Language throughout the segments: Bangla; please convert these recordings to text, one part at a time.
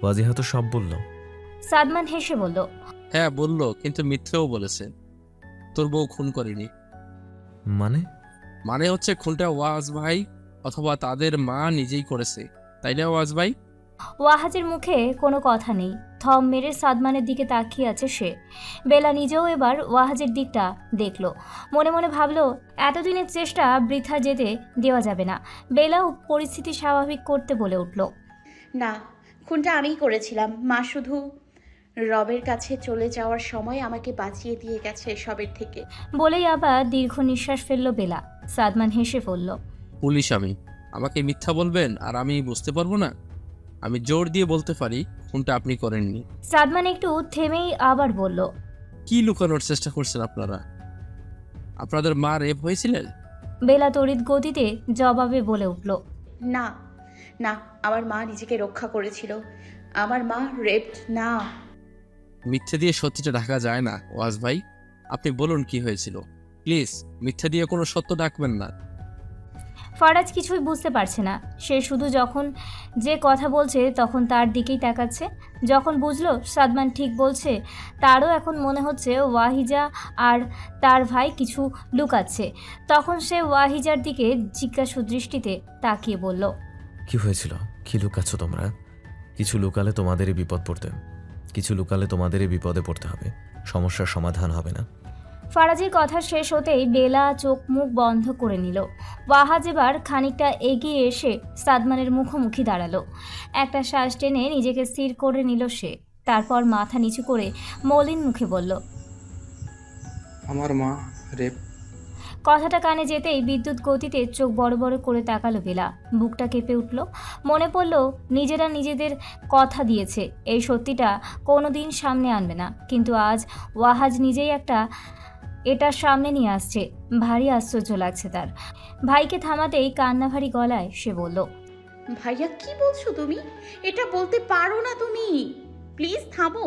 ওয়াজিহা তো সব বলল। সাদমান হেসে বলল, হ্যাঁ বলল, কিন্তু মিথ্যেও বলেছে। তোর বউ খুন করেনি। মানে? মানে হচ্ছে খুনটা ওয়াজ ভাই অথবা তাদের মা নিজেই করেছে, তাই না ওয়াজ ভাই? ওয়াহাজের মুখে কোনো কথা নেই। থম মেরে সাদমানের দিকে তাকিয়ে আছে সে। বেলা নিজেও এবার ওয়াহাজের দিকটা দেখল। মনে মনে ভাবল, এতদিনের চেষ্টা বৃথা যেতে দেওয়া যাবে না। বেলাও পরিস্থিতি স্বাভাবিক করতে বলে উঠল, না, খুনটা আমিই করেছিলাম। মা শুধু রবের কাছে চলে যাওয়ার সময় আমাকে বাঁচিয়ে দিয়ে গেছে এসবের থেকে। বলেই আবার দীর্ঘ নিঃশ্বাস ফেলল বেলা। সাদমান হেসে বলল, পুলিশ আমি, আমাকে মিথ্যা বলবেন আর আমি বুঝতে পারবো না? আমি জোর দিয়ে বলতে পারি খুনটা আপনি করেননি। সাদমান একটু থেমেই আবার বলল, কি লুকানোর চেষ্টা করছেন আপনারা? আপনাদের মা রেপ হয়েছিলেন? বেলা তড়িৎ গতিতে জবাবে বলে উঠল, না না, আমার মা নিজেকে রক্ষা করেছিল। আমার মা রেপড না। মিথ্যে দিয়ে সত্যিটা ঢাকা যায় না ওয়াজ ভাই। আপনি বলুন কি হয়েছিল প্লিজ। মিথ্যে দিয়ে কোনো সত্য ডাকবেন না। ফারাজ কিছুই বুঝতে পারছে না। সে শুধু যখন যে কথা বলছে তখন তার দিকেই তাকাচ্ছে। যখন বুঝলো সাদমান ঠিক বলছে, তারও এখন মনে হচ্ছে ওয়াহিজা আর তার ভাই কিছু লুকাচ্ছে। তখন সে ওয়াহিজার দিকে জিজ্ঞাসু দৃষ্টিতে তাকিয়ে বলল, কি হয়েছিল? কি লুকাচ্ছ তোমরা? কিছু লুকালে তোমাদেরই বিপদ পড়তে, কিছু লুকালে তোমাদেরই বিপদে পড়তে হবে। সমস্যার সমাধান হবে না। ফারাজের কথা শেষ হতেই বেলা চোখ মুখ বন্ধ করে নিল। ওয়াহাজ এবার খানিকটা এগিয়ে এসে সাদমানের মুখোমুখি দাঁড়ালো। একটা শ্বাস টেনে নিজেকে স্থির করে নিল সে। তারপর মাথা নিচু করে মলিন মুখে বলল, আমার মা রেপ। কথাটা কানে যেতেই বিদ্যুৎ গতিতে চোখ বড় বড় করে তাকালো বেলা। বুকটা কেঁপে উঠল। মনে পড়ল নিজেরা নিজেদের কথা দিয়েছে এই সত্যিটা কোনোদিন সামনে আনবে না, কিন্তু আজ ওয়াহাজ নিজেই এটা সামনে নিয়ে আসছে। ভারী আশ্চর্য লাগছে তার। ভাইকে থামাতেই কান্নাভারী গলায় সে বলল, ভাইয়া, কি বলছো তুমি? এটা বলতে পারো না তুমি। প্লিজ থামো,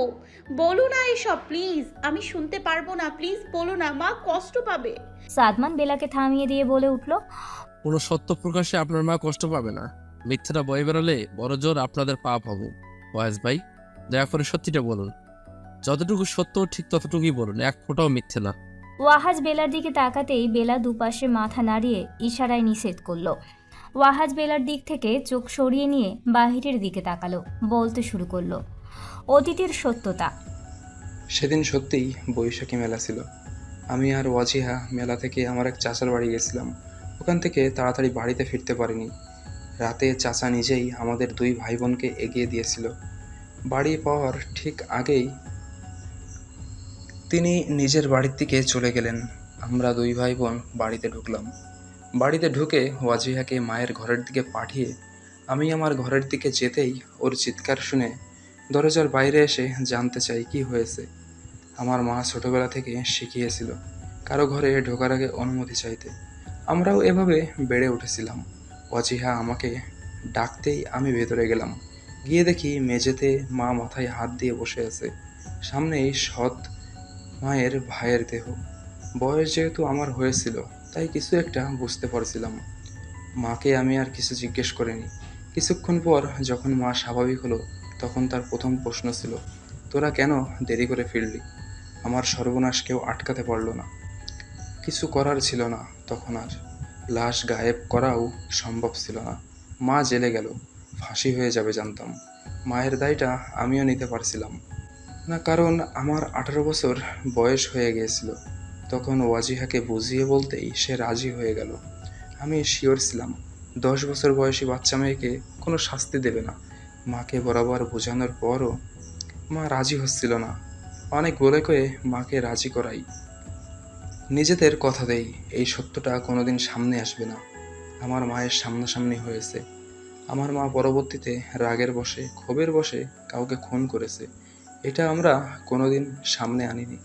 বলো না এসব প্লিজ। আমি শুনতে পারবো না, প্লিজ বলো না, মা কষ্ট পাবে। সাদমান বেলাকে থামিয়ে দিয়ে বলে উঠল, কোনো সত্য প্রকাশে আপনার মা কষ্ট পাবে না। মিথ্যাটা বয়ে বেরোলে বড় জোর আপনাদের পাপ হবে। ওয়াজ ভাই দয়া করে সত্যিটা বলুন। যতটুকু সত্য ঠিক ততটুকুই বলুন, এক ফোঁটাও মিথ্যে না। ওয়াহাজ বেলার দিকে তাকাতেই বেলা দুপাশে মাথা নাড়িয়ে ইশারায় নিষেধ করলো। ওয়াহাজ বেলার দিক থেকে চোখ সরিয়ে নিয়ে বাহিরের দিকে তাকালো। বলতে শুরু করলো, অতীতের সত্যতা। সেদিন সত্যিই বৈশাখী মেলা ছিল। আমি আর ওয়াজিহা মেলা থেকে আমার এক চাচার বাড়ি গেছিলাম। ওখান থেকে তাড়াতাড়ি বাড়িতে ফিরতে পারিনি। রাতে চাচা নিজেই আমাদের দুই ভাই বোনকে এগিয়ে দিয়েছিল। বাড়ি পাওয়ার ঠিক আগেই তিনি নিজের বাড়ির দিকে চলে গেলেন। আমরা দুই ভাই বোন বাড়িতে ঢুকলাম। বাড়িতে ঢুকে ওয়াজিহাকে মায়ের ঘরের দিকে পাঠিয়ে আমি আমার ঘরের দিকে যেতেই ওর চিৎকার শুনে দরজার বাইরে এসে জানতে চাই কি হয়েছে। আমার মা ছোটবেলা থেকে শিখিয়েছিল কারো ঘরে ঢোকার আগে অনুমতি চাইতে। আমরাও এভাবে বেড়ে উঠেছিলাম। ওয়াজিহা আমাকে ডাকতেই আমি ভেতরে গেলাম। গিয়ে দেখি মেঝেতে মা মাথায় হাত দিয়ে বসে আছে। সামনেই সৎ মায়ের ভাইয়ের দেহ। বয়স যেহেতু আমার হয়েছিল তাই কিছু একটা বুঝতে পারছিলাম। মাকে আমি আর কিছু জিজ্ঞেস করিনি। কিছুক্ষণ পর যখন মা স্বাভাবিক হলো তখন তার প্রথম প্রশ্ন ছিল, তোরা কেন দেরি করে ফিরলি? আমার সর্বনাশ কেউ আটকাতে পারল না। কিছু করার ছিল না তখন আর। লাশ গায়েব করাও সম্ভব ছিল না। মা জেলে গেল, ফাঁসি হয়ে যাবে জানতাম। মায়ের দায়টা আমিও নিতে পারছিলাম না, কারণ আমার 18 বছর বয়স হয়ে গিয়েছিল। তখন ওয়াজিহাকে বুঝিয়ে বলতেই সে রাজি হয়ে গেল। আমি শিওর ছিলাম 10 বছর বয়সী বাচ্চা মেয়েকে কোনো শাস্তি দেবে না। মাকে বরাবর বোঝানোর পরও মা রাজি হচ্ছিল না। অনেক বলে কয়ে মাকে রাজি করাই। নিজেদের কথা দেই এই সত্যটা কোনোদিন সামনে আসবে না। আমার মায়ের সামনাসামনি হয়েছে। আমার মা পরবর্তীতে রাগের বশে ক্ষোভের বশে কাউকে খুন করেছে। এটা আমরা কোনোদিন সামনে আনিনি।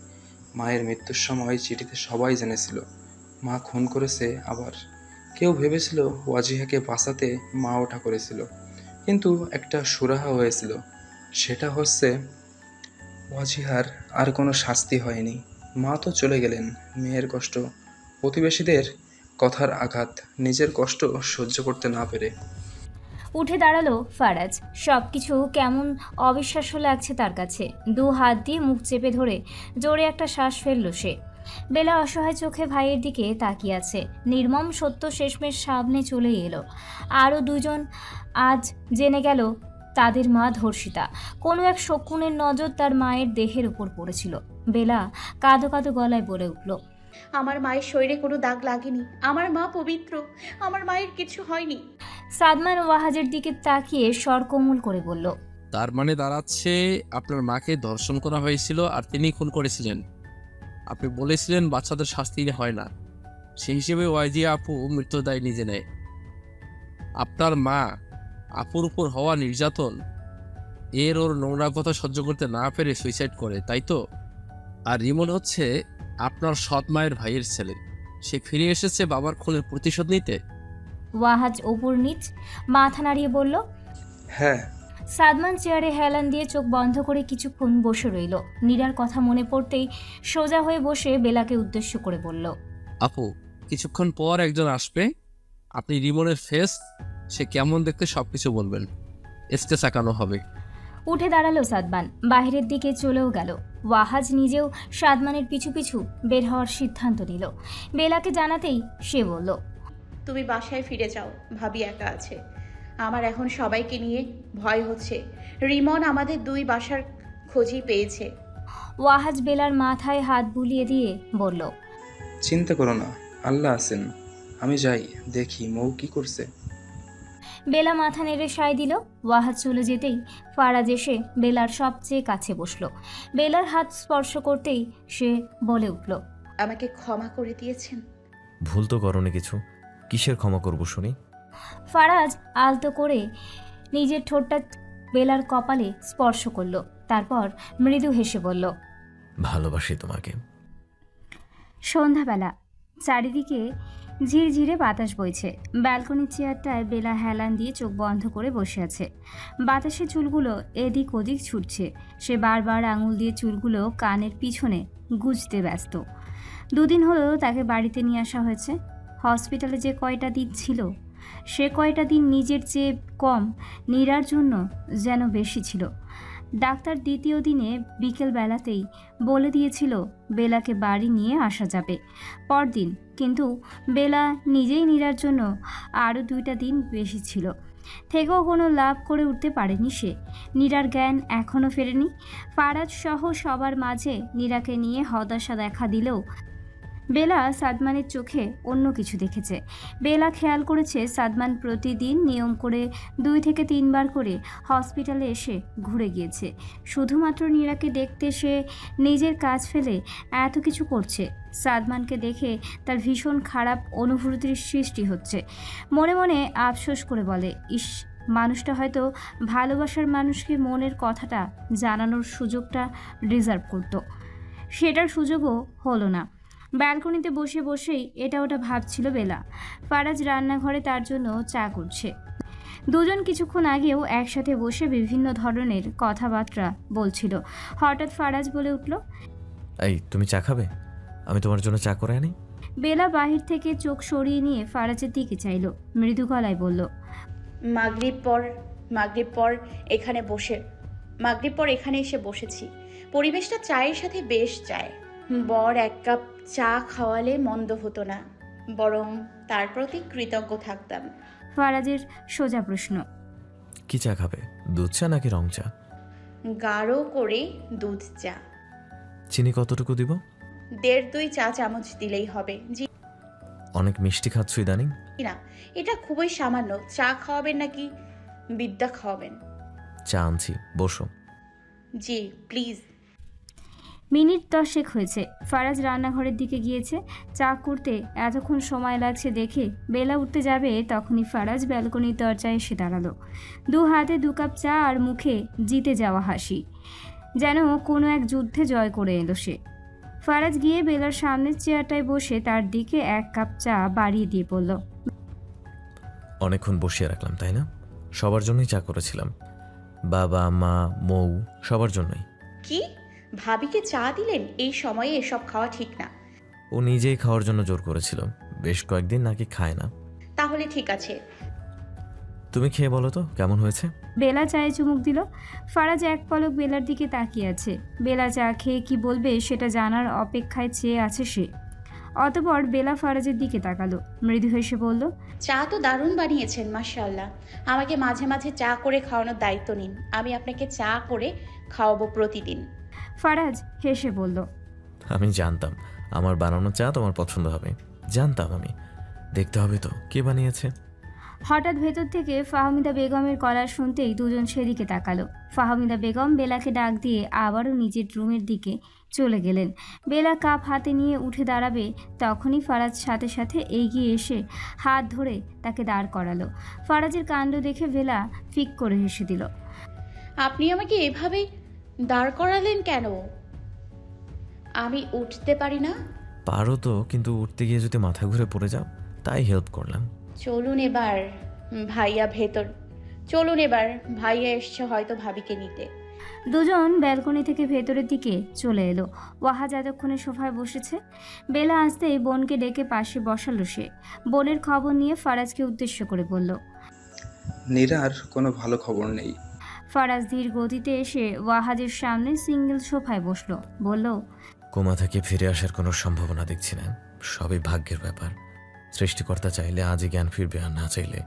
মায়ের মৃত্যুর সময় চিঠিতে সবাই জেনেছিল মা খুন করেছে। আবার কেউ ভেবেছিল ওয়াজিহাকে বাঁচাতে মা ওটা করেছিল, কিন্তু একটা সুরাহা হয়েছিল। সেটা হচ্ছে ওয়াজিহার আর কোনো শাস্তি হয়নি। মা তো চলে গেলেন, মেয়ের কষ্ট, প্রতিবেশীদের কথার আঘাত, নিজের কষ্ট সহ্য করতে না পেরে। উঠে দাঁড়ালো ফারাজ। সব কিছু কেমন অবিশ্বাস্য লাগছে তার কাছে। দু হাত দিয়ে মুখ চেপে ধরে জোরে একটা শ্বাস ফেলল সে। বেলা অসহায় চোখে ভাইয়ের দিকে তাকিয়ে আছে। নির্মম সত্য শেষমেশ সামনে চলে এলো। আরও দুজন আজ জেনে গেল তাদের মা ধর্ষিতা। কোনো এক শকুনের নজর তার মায়ের দেহের উপর পড়েছিল। বেলা কাঁদো কাঁদো গলায় বলে উঠল, আমার মায়ের শরীরে কোনো দাগ লাগেনি, আমার মা পবিত্র, আমার মায়ের কিছু হয়নি। সাদমান ওয়াহাজের দিকে তাকিয়ে স্বর কোমল করে বলল, তার মানে দাঁড়াচ্ছে আপনার মাকে ধর্ষণ করা হয়েছিল আর তিনি খুন করেছিলেন। আপনি বলেছিলেন বাচ্চাদের শাস্তি হয় না, সেই হিসেবে ওয়াইজি আপু মৃত্যুর দায় নিজে নেয়। আপনার মা আপুর উপর হওয়া নির্যাতন ওর নোংরা কথা সহ্য করতে না পেরে সুইসাইড করে, তাই তো? আর রিমন হচ্ছে আপনার সৎ মায়ের ভাইয়ের ছেলে, সে ফিরে এসেছে বাবার খুনের প্রতিশোধ নিতে। ওয়াহাজ ওপর নিচ মাথা নাড়িয়ে বলল। হ্যাঁ। সাদমান চেয়ারে হেলান দিয়ে চোখ বন্ধ করে কিছুক্ষণ বসে রইল। নীরার কথা মনে পড়তেই সোজা হয়ে বসে বেলাকে উদ্দেশ্য করে বলল, আপু, কিছুক্ষণ পর একজন আসবে, আপনি রিমনের ফেস, সে কেমন দেখতে সবকিছু বলবেন, স্টেজ আঁকানো হবে। উঠে দাঁড়ালো সাদমান, বাইরের দিকে চলেও গেল। ওয়াহাজ নিজেও সাদমানের পিছু পিছু বের হওয়ার সিদ্ধান্ত নিল। বেলাকে জানাতেই সে বলল, তুমি বাসায় ফিরে যাও, ভাবি একা আছে। আমার এখন সবাইকে নিয়ে ভয় হচ্ছে। রিমন আমাদের দুই বাসার খোঁজই পেয়েছে। ওয়াহাজ বেলার মাথায় হাত বুলিয়ে দিয়ে বলল, চিন্তা করো না, আল্লাহ আছেন। আমি যাই, দেখি মৌ কি করছে। বেলা মাথা নেড়ে সায় দিল। ওয়াহাজ চলে যেতেই ফারাজ এসে বেলার সবচেয়ে কাছে বসলো। বেলার হাত স্পর্শ করতেই সে বলে উঠল, আমাকে ক্ষমা করে দিয়েছেন। ভুল তো করনি কিছু, কিসের ক্ষমা করবো শুনি? ফারাজ আলতো করে নিজের ঠোঁটটা বেলার কপালে স্পর্শ করলো। তারপর মৃদু হেসে বলল, ভালোবাসি তোমাকে। সন্ধ্যাবেলা চারিদিকে ঝিরঝিরে বাতাস বইছে। ব্যালকনির চেয়ারটায় বেলা হেলান দিয়ে চোখ বন্ধ করে বসে আছে। বাতাসে চুলগুলো এদিক ওদিক ছুটছে। সে বারবার আঙুল দিয়ে চুলগুলো কানের পিছনে গুজতে ব্যস্ত। দুদিন হলো তাকে বাড়িতে নিয়ে আসা হয়েছে। হসপিটালে যে কয়টা দিন ছিল, সে কয়টা দিন নিজের চেয়ে কম নীরার জন্য যেন বেশি ছিল। ডাক্তার দ্বিতীয় দিনে বিকেল বেলাতেই বলে দিয়েছিল বেলাকে বাড়ি নিয়ে আসা যাবে পরদিন, কিন্তু বেলা নিজেই নীরার জন্য আরও 2টা দিন বেশি ছিল। থেকেও কোনো লাভ করে উঠতে পারেনি সে। নীরার জ্ঞান এখনও ফেরেনি। ফারাজ সহ সবার মাঝে নীরাকে নিয়ে হতাশা দেখা দিলেও বেলা সাদমানের চোখে অন্য কিছু দেখেছে। বেলা খেয়াল করেছে সাদমান প্রতিদিন নিয়ম করে 2 থেকে 3 বার করে হসপিটালে এসে ঘুরে গিয়েছে। শুধুমাত্র নীরাকে দেখতে সে নিজের কাজ ফেলে এত কিছু করছে। সাদমানকে দেখে তার ভীষণ খারাপ অনুভূতির সৃষ্টি হচ্ছে। মনে মনে আফসোস করে বলে, ইস, মানুষটা হয়তো ভালোবাসার মানুষকে মনের কথাটা জানানোর সুযোগটা ডিজার্ভ করতো। সেটার সুযোগও হলো না। ব্যালকনিতে বসে বসেই এটা ওটা ভাবছিল বেলা। ফারাজ রান্নাঘরে তার জন্য চা করছে। দুজন কিছুক্ষণ আগেও একসাথে বসে বিভিন্ন ধরনের কথাবার্তা বলছিল। হঠাৎ ফারাজ বলে উঠল, এই, তুমি চা খাবে? আমি তোমার জন্য চা করে আনি। বেলা বাহির থেকে চোখ সরিয়ে নিয়ে ফারাজের দিকে চাইল। মৃদু গলায় বলল, মাগরিব পর এখানে এসে বসেছি। পরিবেশটা চায়ের সাথে বেশ যায়। বর 1 কাপ চা খাওয়ালে মন্দ হতো না, বরং তার প্রতি কৃতজ্ঞ থাকতাম। ফারাজের সোজা প্রশ্ন, কি চা খাবে? দুধ চা নাকি রং চা? গাঢ় করে দুধ চা। চিনি কতটুকু দিব? 1.5-2 চা চামচ দিলেই হবে। জি অনেক মিষ্টি খাচ্ছ ইদানিং। না, এটা খুবই সামান্য। চা খাওয়াবেন নাকি বিদ্যা খাওয়াবেন? চা আনছি, বসো। জি প্লিজ। মিনিট 10 হয়েছে। ফারাজ রান্নাঘরের দিকে গিয়েছে। চা করতে এতক্ষণ সময় লাগছে দেখে বেলা উঠতে যাবে, তখনই ফারাজ ব্যালকনির দরজায় এসে দাঁড়ালো। 2 হাতে 2 কাপ চা আর মুখে জিতে যাওয়া হাসি, যেন কোনো এক যুদ্ধে জয় করে এলো সে। ফারাজ গিয়ে বেলার সামনের চেয়ারটায় বসে তার দিকে 1 কাপ চা বাড়িয়ে দিয়ে বলল, অনেকক্ষণ বসিয়ে রাখলাম তাই না? সবার জন্যই চা করেছিলাম, বাবা মা মৌ সবার জন্যই। কি ভাবিকে চা দিলেন? এই সময়ে এসব খাওয়া ঠিক না। ও নিজেই খাওয়ার জন্য জোর করেছিল। বেশ কয়েকদিন নাকি খায় না। তাহলে ঠিক আছে। তুমি খেয়ে বলো তো কেমন হয়েছে? বেলা চায়ে চুমুক দিল। ফারাজ এক পলক বেলার দিকে তাকিয়ে আছে। বেলা চা খেয়ে কি বলবে সেটা জানার অপেক্ষায় চেয়ে আছে সে। অতঃপর বেলা ফারাজের দিকে তাকালো, মৃদু হেসে বলল, চা তো দারুণ বানিয়েছেন মাশাআল্লাহ। আমাকে মাঝে মাঝে চা করে খাওয়ানোর দায়িত্ব নিন, আমি আপনাকে চা করে খাওয়াবো প্রতিদিন। ফারাজ হেসে বলল, আমি জানতাম আমার বানানো চা তোমার পছন্দ হবে, জানতাম আমি। দেখতে হবে তো কে বানিয়েছে। হঠাৎ ভেতর থেকে ফাহমিদা বেগমের কলার শুনতেই দুজন সেদিকে তাকালো। ফাহমিদা বেগম বেলাকে ডাক দিয়ে আবারও নিজের রুমের দিকে চলে গেলেন। বেলা কাপ হাতে নিয়ে উঠে দাঁড়াবে, তখনই ফারাজ সাথে সাথে এগিয়ে এসে হাত ধরে তাকে দাঁড় করালো। ফারাজের কাণ্ড দেখে বেলা ফিক করে হেসে দিল। আপনি আমাকে এভাবে দাঁড় করালেন কেন? আমি উঠতে পারি না? পারো তো, কিন্তু উঠতে গিয়ে যদি মাথা ঘুরে পড়ে যাও তাই হেল্প করলাম। চলুন এবার ভাইয়া ভেতর, চলুন এবার ভাইয়া এসছে হয়তো ভাবিকে নিতে। দুজন ব্যালকনি থেকে ভেতরের দিকে চলে এলো। ওয়াহাজ এতক্ষণে সোফায় বসেছে। বেলা আসতেই বোনকে ডেকে পাশে বসালো সে। বোনের খবর নিয়ে ফারাজকে উদ্দেশ্য করে বলল। নীরার কোনো ভালো খবর নেই। ফারাজ ধীর গতিতে এসে ওয়াহাজের সামনে সিঙ্গেল সোফায় বসলো, বলল, কোমা থেকে ফিরে আসার কোনো সম্ভাবনা দেখছি না। সবই ভাগ্যের ব্যাপার। সৃষ্টিকর্তা চাইলে আজই জ্ঞান ফিরবে, আর না চাইলে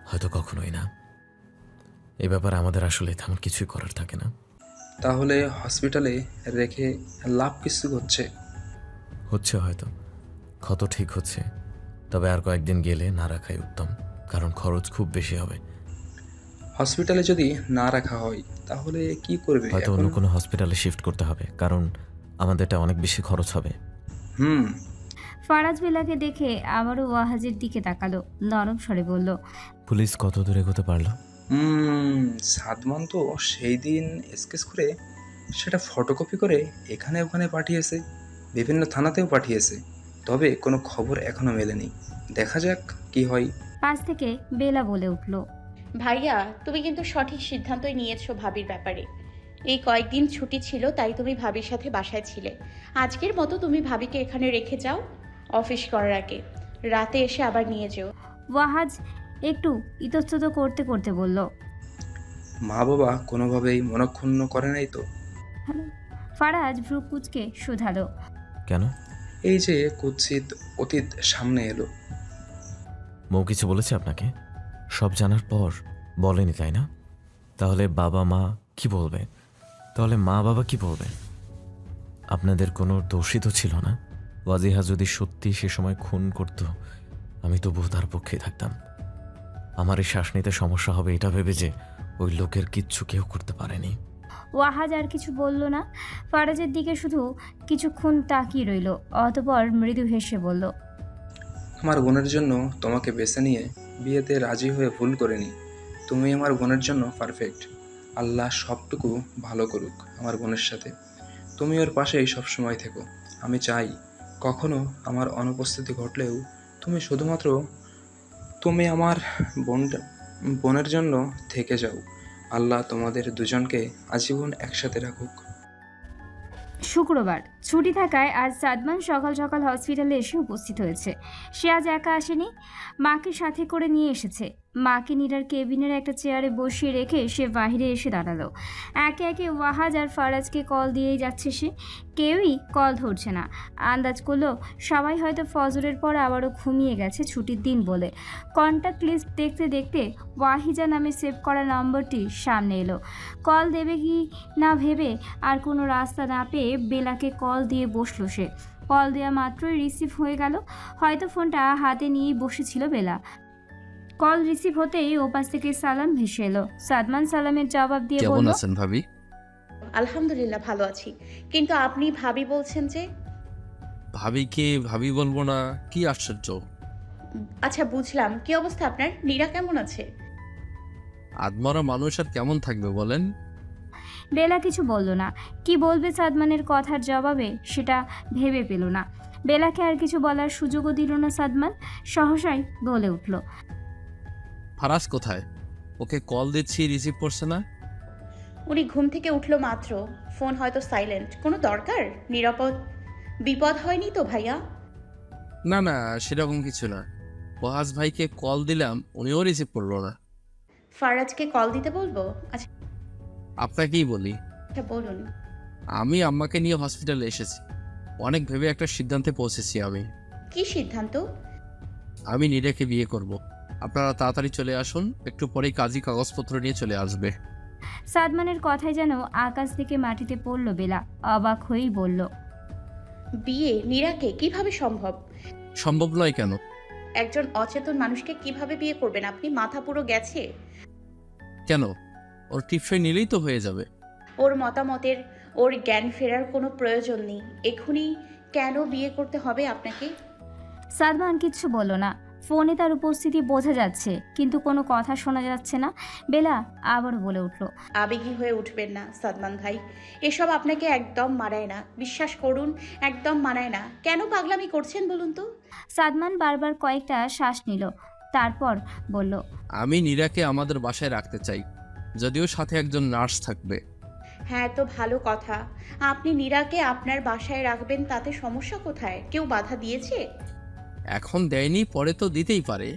হয়তো কখনোই না। এই ব্যাপারে আমাদের আসলে তেমন কিছুই করার থাকে না। তাহলে হসপিটালে রেখে লাভ কিছু হচ্ছে? হচ্ছে হয়তো, ক্ষত ঠিক হচ্ছে, তবে আর কয়েকদিন গেলে না রাখাই উত্তম, কারণ খরচ খুব বেশি হবে। হসপিটালে যদি না রাখা হয় তাহলে কি করবে হয়তো এখন? অন্য কোনো হসপিটালে শিফট করতে হবে, কারণ আমাদেরটা অনেক বেশি খরচ হবে। হুম। ফারাজ বেলাকে দেখে আবারও ওয়াহাজের দিকে তাকালো, নরম স্বরে বলল, পুলিশ কত দূর এগোতে পারলো? সাদমান তো সেই দিন স্কেচ করে সেটা ফটোকপি করে এখানে ওখানে পাঠিয়েছে, বিভিন্ন থানাতেও পাঠিয়েছে, তবে কোনো খবর এখনো মেলেনি। দেখা যাক কি হয়। পাশ থেকে বেলা বলে উঠল, ভাইয়া তুমি কিন্তু সঠিক সিদ্ধান্তই নিয়েছো ভাবির ব্যাপারে। এই কয়েকদিন ছুটি ছিল তাই তুমি ভাবির সাথে বাসায় ছিলে। আজকের মতো তুমি ভাবিকে এখানে রেখে যাও, অফিস করার আগে রাতে এসে আবার নিয়ে যেও। ওয়াহাজ একটু ইতস্তত করতে করতে বলল, মা বাবা কোনোভাবেই মনক্ষুণ্ণ করে নাই তো? ফারাজ ভ্রু কুচকে শুধালো, কেন? এই যে কুৎসিত অতীত সামনে এলো। মৌ কিছু বলেছে আপনাকে? সব জানার পর বলেনি, তাই না? তাহলে বাবা মা কি বলবে? তাহলে মা বাবা কি বলবে? আপনাদের কোনো দোষই তো ছিল না। ওয়াজিহা যদি সত্যি সে সময় খুন করত, আমি তবুও তার পক্ষে থাকতাম। আমার এই শ্বাস নিতে সমস্যা হবে এটা ভেবে যে ওই লোকের কিচ্ছু কেউ করতে পারেনি। ওয়াহাজ আর কিছু বলল না। ফারাজের দিকে শুধু কিছুক্ষণ তাকিয়ে রইল, অতঃপর মৃদু হেসে বলল, আমার বোনের জন্য তোমাকে বেছে নিয়ে বিয়েতে রাজি হয়ে ভুল করিনি। তুমি আমার বোনের জন্য পারফেক্ট। আল্লাহ সবটুকু ভালো করুক আমার বোনের সাথে। তুমি ওর পাশেই সবসময় থেকো। আমি চাই কখনো আমার অনুপস্থিতি ঘটলেও তুমি আমার বোনের জন্য থেকে যাও। আল্লাহ তোমাদের দুজনকে আজীবন একসাথে রাখুক। শুক্রবার ছুটি থাকায় আজ সাদমান সকাল সকাল হসপিটালে এসে উপস্থিত হয়েছে। সে আজ একা আসেনি, মাকে সাথে করে নিয়ে এসেছে। মাকে নীরার কেবিনের একটা চেয়ারে বসিয়ে রেখে সে বাইরে এসে দাঁড়ালো। একে একে ওয়াহাজ আর ফারাজকে কল দিয়েই যাচ্ছে সে, কেউই কল ধরছে না। আন্দাজ করলো সবাই হয়তো ফজরের পর আবারও ঘুমিয়ে গেছে ছুটির দিন বলে। কন্ট্যাক্ট লিস্ট দেখতে দেখতে ওয়াহিজা নামে সেভ করা নম্বরটি সামনে এলো। কল দেবে কি না ভেবে আর কোনো রাস্তা না পেয়ে বেলাকে কল দিয়ে বসলো সে। কল দেওয়া মাত্রই রিসিভ হয়ে গেল। হয়তো ফোনটা হাতে নিয়েই বসেছিল বেলা। কল রিসিভ হতেই ওপাশ থেকে সালাম ভেসে এলো। সাদমান সালামের জবাব দিয়ে কেমন বলল, আছেন ভাবি? আলহামদুলিল্লাহ ভালো আছি, কিন্তু আপনি ভাবি বলছেন যে? ভাবিকে ভাবি বলবো না, কি আশ্চর্য। আচ্ছা বুঝলাম। কি অবস্থা আপনার? নীরা কেমন আছে? আদমরা মানুষ আর কেমন থাকবে বলেন? বেলা কিছু বলল না। কি বলবে সাদমানের কথার জবাবে সেটা ভেবে পেল না। বেলাকে আর কিছু বলার সুযোগও দিল না সাদমান। সহসাই বলে উঠল, ফারাজ কোথায়? ওকে কল দিচ্ছি, রিসিভ করছে না। উনি ঘুম থেকে উঠলো মাত্র, ফোন হয়তো সাইলেন্ট। কোনো দরকার? নিরাপদ বিপদ হয়নি তো ভাইয়া? না না, সেরকম কিছু না। ওয়াহাজ ভাইকে কল দিলাম, উনিও রিসিভ করলো না। ফারাজকে কল দিতে বলবো? আচ্ছা আপনাকেই বলি, বলুন। আমি আম্মাকে নিয়ে হসপিটালে এসেছি। অনেক ভেবে একটা সিদ্ধান্তে পৌঁছেছি আমি। কি সিদ্ধান্ত? আমি নীরাকে বিয়ে করব। আপনারা তাড়াতাড়ি চলে আসুন, একটু পরেই কাজী কাগজপত্র নিয়ে চলে আসবে। সাদমানের কথায় যেন আকাশ থেকে মাটিতে পড়ল বেলা। অবাক হয়েই বলল, বিয়ে নীরাকে কিভাবে সম্ভব? সম্ভব নয় কেন? একজন অচেতন মানুষকে কিভাবে বিয়ে করবেন আপনি? মাথা পুরো গেছে? কেন? ওর টিপসই নিলেই তো হয়ে যাবে। ওর মতামতের, ওর জ্ঞান ফেরার কোনো প্রয়োজন নেই। এখনই কেন বিয়ে করতে হবে আপনাকে? সাদমান কিচ্ছু বলল না। ফোনে তার উপস্থিতি বোঝা যাচ্ছে, কিন্তু কোনো কথা শোনা যাচ্ছে না। বেলা আবার বলে উঠল, আবেগী হয়ে উঠবেন না সাদমান ভাই, এসব আপনাকে একদম মানায় না। বিশ্বাস করুন, একদম মানায় না। কেন পাগলামি করছেন বলুন তো? সাদমান বারবার কয়েকটা শ্বাস নিল, তারপর বলল, আমি নীরাকে আমাদের বাসায় রাখতে চাই, যদিও সাথে একজন নার্স থাকবে। হ্যাঁ তো ভালো কথা। আপনি নীরাকে আপনার বাসায় রাখবেন, তাতে সমস্যা কোথায়? কেউ বাধা দিয়েছে? এখন দেয়নি, পরে তো দিতেই পারে।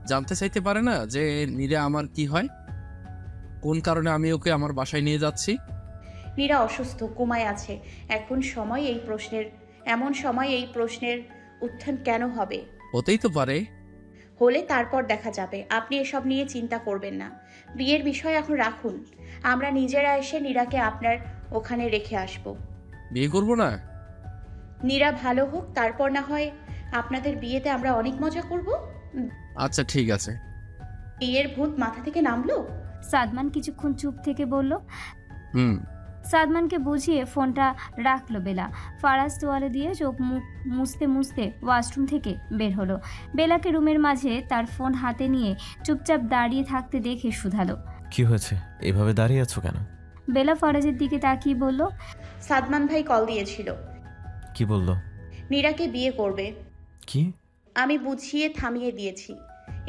জানতে চাইতে পারে না যে নীরা আমার কি হয়, কোন কারণে আমি ওকে আমার বাসায় নিয়ে যাচ্ছি। নীরা অসুস্থ, কোমায় আছে। এমন সময় এই প্রশ্নের উত্থান কেন হবে? হতেই তো পারে। হলে তারপর দেখা যাবে। আপনি এসব নিয়ে চিন্তা করবেন না। বিয়ের বিষয় এখন রাখুন। আমরা নিজেরা এসে নীরাকে আপনার ওখানে রেখে আসব। বিয়ে করবো না? নীরা ভালো হোক, তারপর না হয় আপনাদের বিয়েতে আমরা অনেক মজা করব। আচ্ছা ঠিক আছে। বিয়ের ভূত মাথা থেকে নামলো? সাদমান কিছুক্ষণ চুপ থেকে বলল। হুম। সাদমানকে বুঝিয়ে ফোনটা রাখলো বেলা। ফারাজ তোয়ালে দিয়ে চোখ মুখ মুছতে মুছতে ওয়াশরুম থেকে বের হলো। বেলাকে রুমের মাঝে তার ফোন হাতে নিয়ে চুপচাপ দাঁড়িয়ে থাকতে দেখে শুধালো। কি হয়েছে, এভাবে দাঁড়িয়ে আছো কেন? বেলা ফারাজের দিকে তাকিয়ে বলল, সাদমান ভাই কল দিয়েছিল, কি বললো? নীরাকে বিয়ে করবে। কি? আমি বুঝিয়ে থামিয়ে দিয়েছি।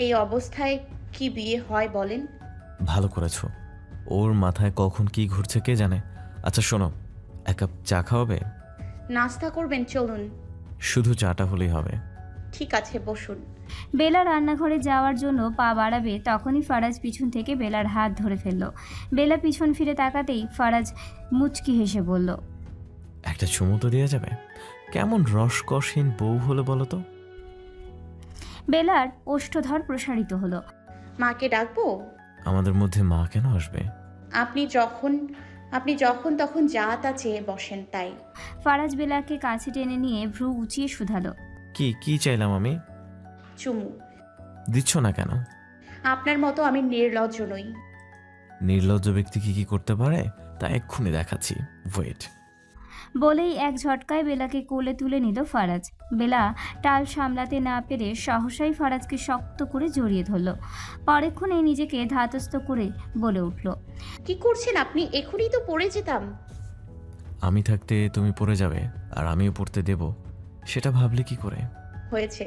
এই অবস্থায় কি বিয়ে হয় বলেন? ভালো করেছো। ওর মাথায় কখন কি ঘুরছে কে জানে। আচ্ছা শোনো, এক কাপ চা খাওয়াবে? নাস্তা করবেন? চলুন। শুধু চাটা হলেই হবে। ঠিক আছে, বসুন। বেলা রান্নাঘরে যাওয়ার জন্য পা বাড়াবে, তখনই ফারাজ পিছন থেকে বেলার হাত ধরে ফেলল। বেলা পিছন ফিরে তাকাতেই ফারাজ মুচকি হেসে বলল, একটা চুমু তো দেওয়া যাবে? কেমন রসকসহীন বউ হলো বলো তো? বেলার ওষ্ঠধর প্রসারিত হলো। মাকে ডাকবো? আমাদের মধ্যে মা কেন আসবে? আপনি যখন তখন যা তা চেয়ে বসেন, তাই। ফারাজ বেলাকে কাছে টেনে নিয়ে ভ্রু উঁচিয়ে শুধালো, কি কি চাইলাম আমি? চুমু। দিচ্ছ না কেন? আপনার মতো আমি নির্লজ্জ নই। নির্লজ্জ ব্যক্তি কি কি করতে পারে তা এক্ষুনি দেখাচ্ছি, ওয়েট। বলেই এক ঝটকায় বেলাকে কোলে তুলে নিল ফারাজ। বেলা টাল সামলাতে না পেরে সহসাই ফারাজকে শক্ত করে জড়িয়ে ধরল। পরেক্ষণে নিজেকে ধাতস্থ করে বলে উঠল, কি করছেন আপনি? এখনই তো পড়ে যেতাম। আমি থাকতে তুমি পড়ে যাবে আর আমিও পড়তে দেব, সেটা ভাবলে কি করে? হয়েছে,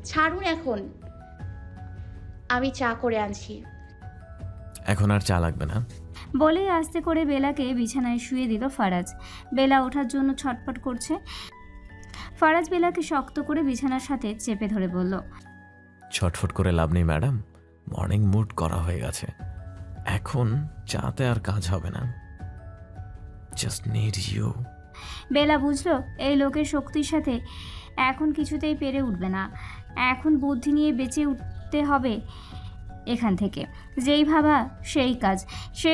ছাড়ুন এখন। আমি চা করে আনছি। এখন আর চা লাগবে না। বলেই আস্তে করে বেলাকে বিছানায় শুয়ে দিল ফারাজ। বেলা ওঠার জন্য ছটফট করছে। ফারাজ বেলাকে শক্ত করে বিছানার সাথে চেপে ধরে বলল, ছটফট করে লাভ নেই ম্যাডাম, মর্নিং মুড করা হয়ে গেছে। এখন চাতে আর কাজ হবে না। Just need you. বেলা বুঝলো এই লোকের শক্তির সাথে এখন কিছুতেই পেরে উঠবে না। এখন বুদ্ধি নিয়ে বেঁচে উঠতে হবে এখান থেকে। যেই ভাবা সেই কাজ। সে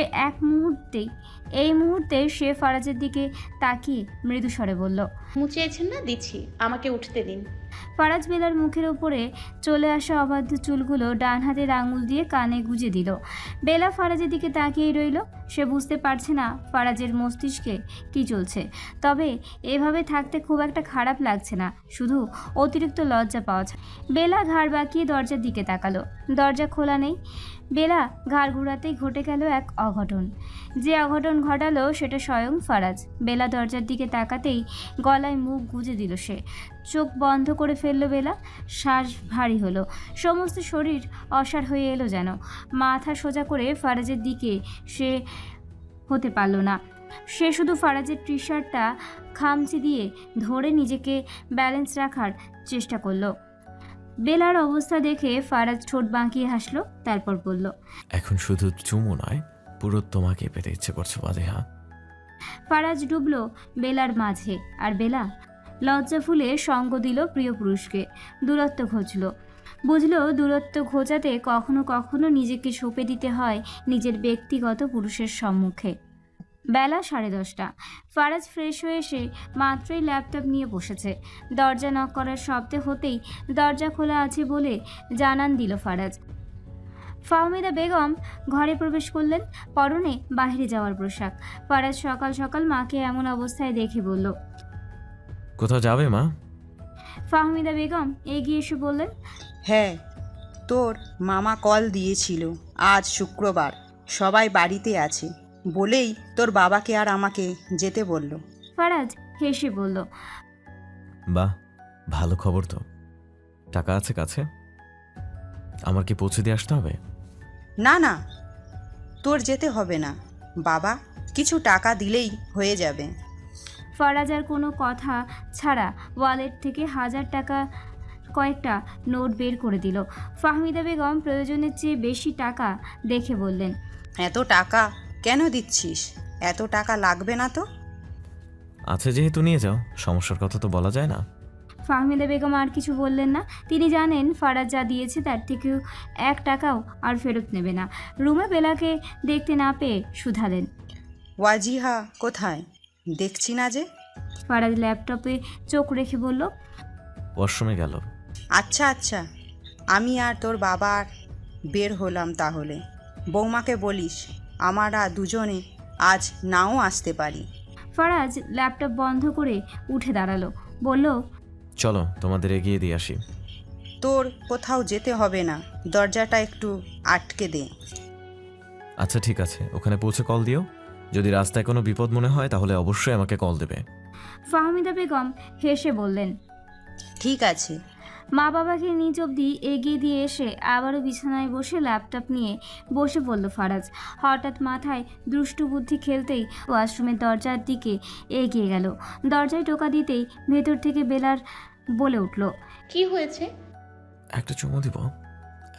এই মুহূর্তে সে ফারাজের দিকে তাকিয়ে মৃদু স্বরে বলল, মুচিয়েছেন না? দিচ্ছি, আমাকে উঠতে দিন। ফারাজ বেলার মুখের ওপরে চলে আসা অবাধ্য চুলগুলো ডান হাতের আঙুল দিয়ে কানে গুজে দিল। বেলা ফারাজের দিকে তাকিয়েই রইল। সে বুঝতে পারছে না ফারাজের মস্তিষ্কে কি চলছে, তবে এভাবে থাকতে খুব একটা খারাপ লাগছে না, শুধু অতিরিক্ত লজ্জা পাওয়া যায়। বেলা ঘাড় বাঁকিয়ে দরজার দিকে তাকালো। দরজা খোলা নেই। বেলা ঘাড় ঘোরাতেই ঘটে গেল এক অঘটন। যে অঘটন ঘটালো সেটা স্বয়ং ফারাজ। বেলা দরজার দিকে তাকাতেই গলায় মুখ গুজে দিল সে। চোখ বন্ধ করে ফেলল বেলা। শ্বাস ভারী হলো, সমস্ত শরীর অসাড় হয়ে এলো যেন। মাথা সোজা করে ফারাজের দিকে সে হতে পারল না। সে শুধু ফারাজের টি শার্টটা খামচি দিয়ে ধরে নিজেকে ব্যালেন্স রাখার চেষ্টা করলো। বেলার অবস্থা দেখে ফারাজ ঠোঁট বাঁকিয়ে হাসলো, তারপর বলল, এখন শুধু চুমু নয়, পুরো তোমাকে পেতে ইচ্ছে করছে বাদেহা। ফারাজ ডুবলো বেলার মাঝে, আর বেলা লজ্জা ফুলে সঙ্গ দিল প্রিয় পুরুষকে। দূরত্ব ঘোচল, বুঝলো দূরত্ব ঘোচাতে কখনো কখনো নিজেকে সঁপে দিতে হয় নিজের ব্যক্তিগত পুরুষের সম্মুখে। বেলা 10:30। ফারাজ ফ্রেশ হয়ে এসে মাত্রই ল্যাপটপ নিয়ে বসেছে। দরজা নক করার শব্দ হতেই দরজা খোলা আছে বলে জানান দিল ফারাজ। ফাহমিদা বেগম ঘরে প্রবেশ করলেন, পরনে বাইরে যাওয়ার পোশাক। ফারাজ সকাল সকাল মাকে এমন অবস্থায় দেখে বলল। কোথাও যাবে মা? ফাহমিদা বেগম এগিয়ে এসে বললেন, হ্যাঁ, তোর মামা কল দিয়েছিল, আজ শুক্রবার সবাই বাড়িতে আছে বলেই তোর বাবাকে আর আমাকে যেতে বলল। ফারাজ হেসে বলল, বাহ, ভালো খবর তো। টাকা আছে কাছে? আমার কি পৌঁছে দিয়ে আসতে হবে? না না, তোর যেতে হবে না, বাবা কিছু টাকা দিলেই হয়ে যাবে। ফারাজ আর কোনো কথা ছাড়া ওয়ালেট থেকে 1000 টাকা কয়েকটা নোট বের করে দিল। ফাহমিদা বেগম প্রয়োজনের চেয়ে বেশি টাকা দেখে বললেন, এত টাকা কেন দিচ্ছিস? এত টাকা লাগবে না তো। আছে যেহেতু নিয়ে যাও, সমস্যার কথা তো বলা যায় না। ফাহমিদা বেগম আর কিছু বললেন না। তিনি জানেন ফারাজ যা দিয়েছে তার থেকেও 1 টাকাও আর ফেরত নেবে না। রুমে বেলাকে দেখতে না পেয়ে শুধালেন, ওয়াজিহা কোথায়? দেখছি না যে। ফারাজ ল্যাপটপে চোখ রেখে বলল, ওয়াশরুমে গেল। আচ্ছা আচ্ছা, আমি আর তোর বাবা বের হলাম তাহলে। বৌমাকে বলিস আমরা দুজনে আজ নাও আসতে পারি। ফারাজ ল্যাপটপ বন্ধ করে উঠে দাঁড়ালো, বলল, চলো তোমাদের এগিয়ে দিয়ে আসি। তোর কোথাও যেতে হবে না, দরজাটা একটু আটকে দে। আচ্ছা ঠিক আছে, ওখানে পৌঁছে কল দিও। যদি রাস্তায় কোনো বিপদ মনে হয় তাহলে অবশ্যই আমাকে কল দেবে। ফাহমিদা বেগম হেসে বললেন। ঠিক আছে। মা বাবাকে নিজ অবধি এগিয়ে দিয়ে এসে আবারও বিছানায় বসে ল্যাপটপ নিয়ে বসে পড়ল ফারাজ। হঠাৎ মাথায় দুষ্টু বুদ্ধি খেলতেই ওয়াশরুমের দরজার দিকে এগিয়ে গেল। দরজায় টোকা দিতেই ভেতর থেকে বেলার বলে উঠল, কি হয়েছে? একটা চুমু দিব,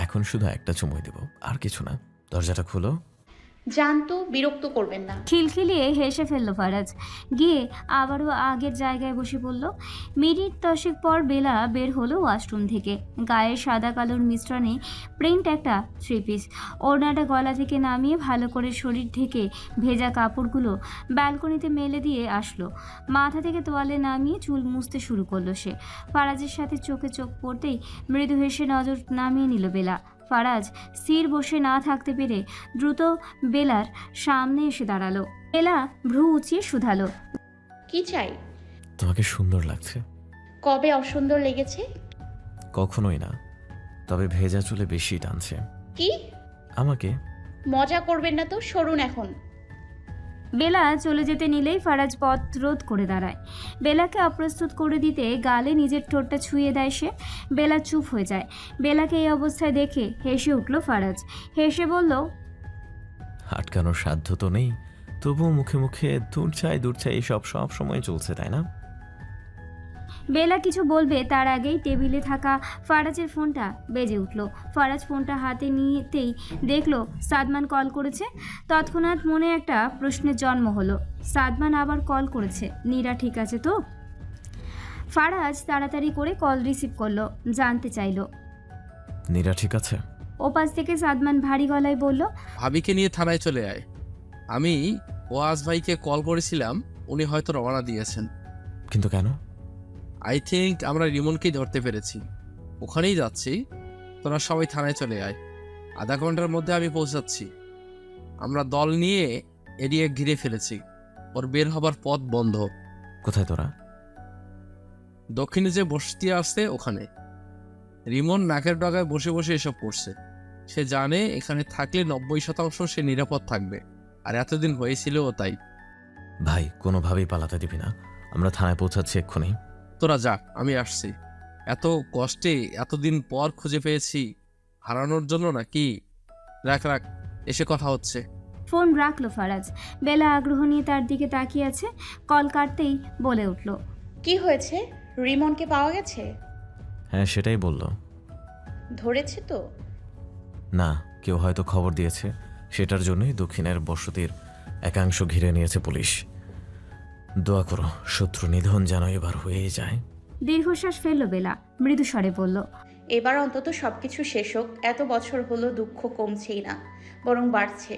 এখন শুধু একটা চুমুই দিব, আর কিছু না। দরজাটা খুলো। জানতো, বিরক্ত করবেন না। খিলখিলিয়ে হেসে ফেলল ফারাজ, গিয়ে আবারও আগের জায়গায় বসে পড়ল। মিনিট 10 পর বেলা বের হলো ওয়াশরুম থেকে। গায়ে সাদা কালোর মিশ্রণে প্রিন্ট একটা 3 পিস। ওড়নাটা গলা থেকে নামিয়ে ভালো করে শরীর থেকে ভেজা কাপড়গুলো ব্যালকনিতে মেলে দিয়ে আসলো। মাথা থেকে তোয়ালে নামিয়ে চুল মুছতে শুরু করলো সে। ফারাজের সাথে চোখে চোখ পড়তেই মৃদু হেসে নজর নামিয়ে নিল বেলা। ফারাজ স্থির বসে না থাকতে পেরে দ্রুত বেলার সামনে এসে দাঁড়ালো। বেলা ভ্রু উঁচিয়ে শুধালো, কি চাই? তোমাকে সুন্দর লাগছে। কবে অসুন্দর লেগেছে? কখনোই না, তবে ভেজা চুলে বেশি টানছে। কি? আমাকে? মজা করবেন না তো, সরুন এখন। বেলা চলে যেতে নিলেই ফারাজ পথ রোধ করে দাঁড়ায়। বেলাকে অপ্রস্তুত করে দিতে গালে নিজের ঠোঁটটা ছুঁয়ে দেয় সে। বেলা চুপ হয়ে যায়। বেলাকে এই অবস্থায় দেখে হেসে উঠল ফারাজ। হেসে বলল, আটকানোর সাধ্য তো নেই, তবুও মুখে মুখে দূর চাই এসব সব সময় চলছে, তাই না? বেলা কিছু বলবে তার আগেই টেবিলে থাকা ফারাজের ফোনটা বেজে উঠল। ফারাজ ফোনটা হাতে নিতেই দেখলো সাদমান কল করেছে। তৎক্ষণাৎ মনে একটা প্রশ্নের জন্ম হলো, সাদমান আবার কল করেছে, নীরা ঠিক আছে তো? ফারাজ তাড়াতাড়ি করে কল রিসিভ করলো, জানতে চাইলো। নীরা ঠিক আছে? ওপাশ থেকে সাদমান ভারী গলায় বলল, ভাবিকে নিয়ে থানায় চলে আয়। আমি ওয়াজ ভাইকে কল করেছিলাম, উনি হয়তো রওনা দিয়েছেন। কিন্তু কেন? আই থিঙ্ক আমরা রিমনকেই ধরতে পেরেছি। ওখানেই যাচ্ছি, তোরা সবাই থানায় চলে আয়। আধা ঘন্টার মধ্যে আমি পৌঁছাচ্ছি। আমরা দল নিয়ে এরিয়া ঘিরে ফেলেছি, ওর বের হবার পথ বন্ধ। কোথায় তোরা? দক্ষিণে যে বসতি আছে ওখানে। রিমন নাকের ডগায় বসে বসে এসব করছে। সে জানে এখানে থাকলে 90% সে নিরাপদ থাকবে, আর এতদিন হয়েছিল ও তাই। ভাই, কোনোভাবেই পালাতে দিবি না, আমরা থানায় পৌঁছাচ্ছি এক্ষুনি। তোরা যা, আমি আসছি। এত কষ্টে এতদিন পর খুঁজে পেয়েছি, হারানোর জন্য নাকি? রাখ রাখ, এসে কথা হচ্ছে। ফোন রাখলো ফারাজ। বেলা আগ্রহ নিয়ে তার দিকে তাকিয়ে আছে। কল কাটতেই বলে উঠল, কি হয়েছে? রিমনকে পাওয়া গেছে? হ্যাঁ, সেটাই বললো। ধরেছে তো? না, কেউ হয়তো খবর দিয়েছে, সেটার জন্যই দক্ষিণের বসতির একাংশ ঘিরে নিয়েছে পুলিশ। দোয়া করো শত্রু নিধন যেন এবার হয়ে যায়। দীর্ঘশ্বাস ফেলল বেলা, মৃদু স্বরে বলল, এবার অন্তত সবকিছু শেষ হোক। এত বছর হলো দুঃখ কমছেই না, বরং বাড়ছে।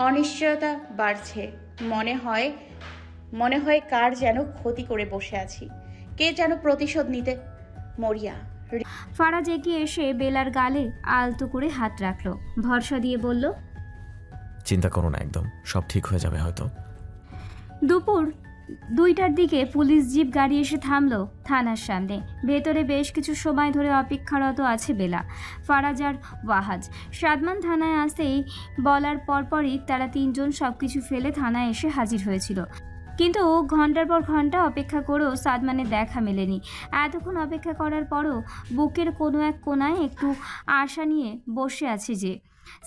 অনিশ্চয়তা বাড়ছে। মনে হয় কার যেন ক্ষতি করে বসে আছি, কে যেন প্রতিশোধ নিতে মরিয়া। ফারাজ এগিয়ে এসে বেলার গালে আলতো করে হাত রাখলো, ভরসা দিয়ে বলল, চিন্তা করো না, একদম সব ঠিক হয়ে যাবে হয়তো। দুপুর 2টার দিকে পুলিশ জিপ গাড়ি এসে থামলো থানার সামনে। ভেতরে বেশ কিছু সময় ধরে অপেক্ষারত আছে বেলা, ফারাজ আর ওয়াহাজ। সাদমান থানায় আসতেই বলার পরপরই তারা তিনজন সবকিছু ফেলে থানায় এসে হাজির হয়েছিল। কিন্তু ঘন্টার পর ঘন্টা অপেক্ষা করেও সাদমানের দেখা মেলেনি। এতক্ষণ অপেক্ষা করার পরও বুকের কোনো এক কোনায় একটু আশা নিয়ে বসে আছে যে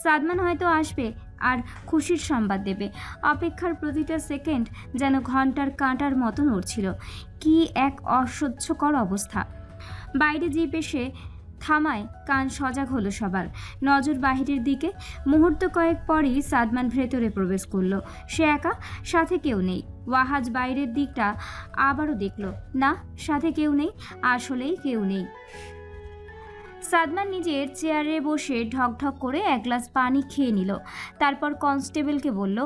সাদমান হয়তো আসবে আর খুশির সংবাদ দেবে। অপেক্ষার প্রতিটা সেকেন্ড যেন ঘন্টার কাঁটার মতো নড়ছিল। কি এক অসহ্যকর অবস্থা। বাইরে জিপ এসে থামায় কান সজাগ হলো সবার, নজর বাহিরের দিকে। মুহূর্ত কয়েক পরই সাদমান ভেতরে প্রবেশ করলো। সে একা, সাথে কেউ নেই। ওয়াহাজ বাইরের দিকটা আবারও দেখলো, না, সাথে কেউ নেই, আসলেই কেউ নেই। সাদমান নিজের চেয়ারে বসে ঢকঢক করে এক গ্লাস পানি খেয়ে নিল। তারপর কনস্টেবলকে বলল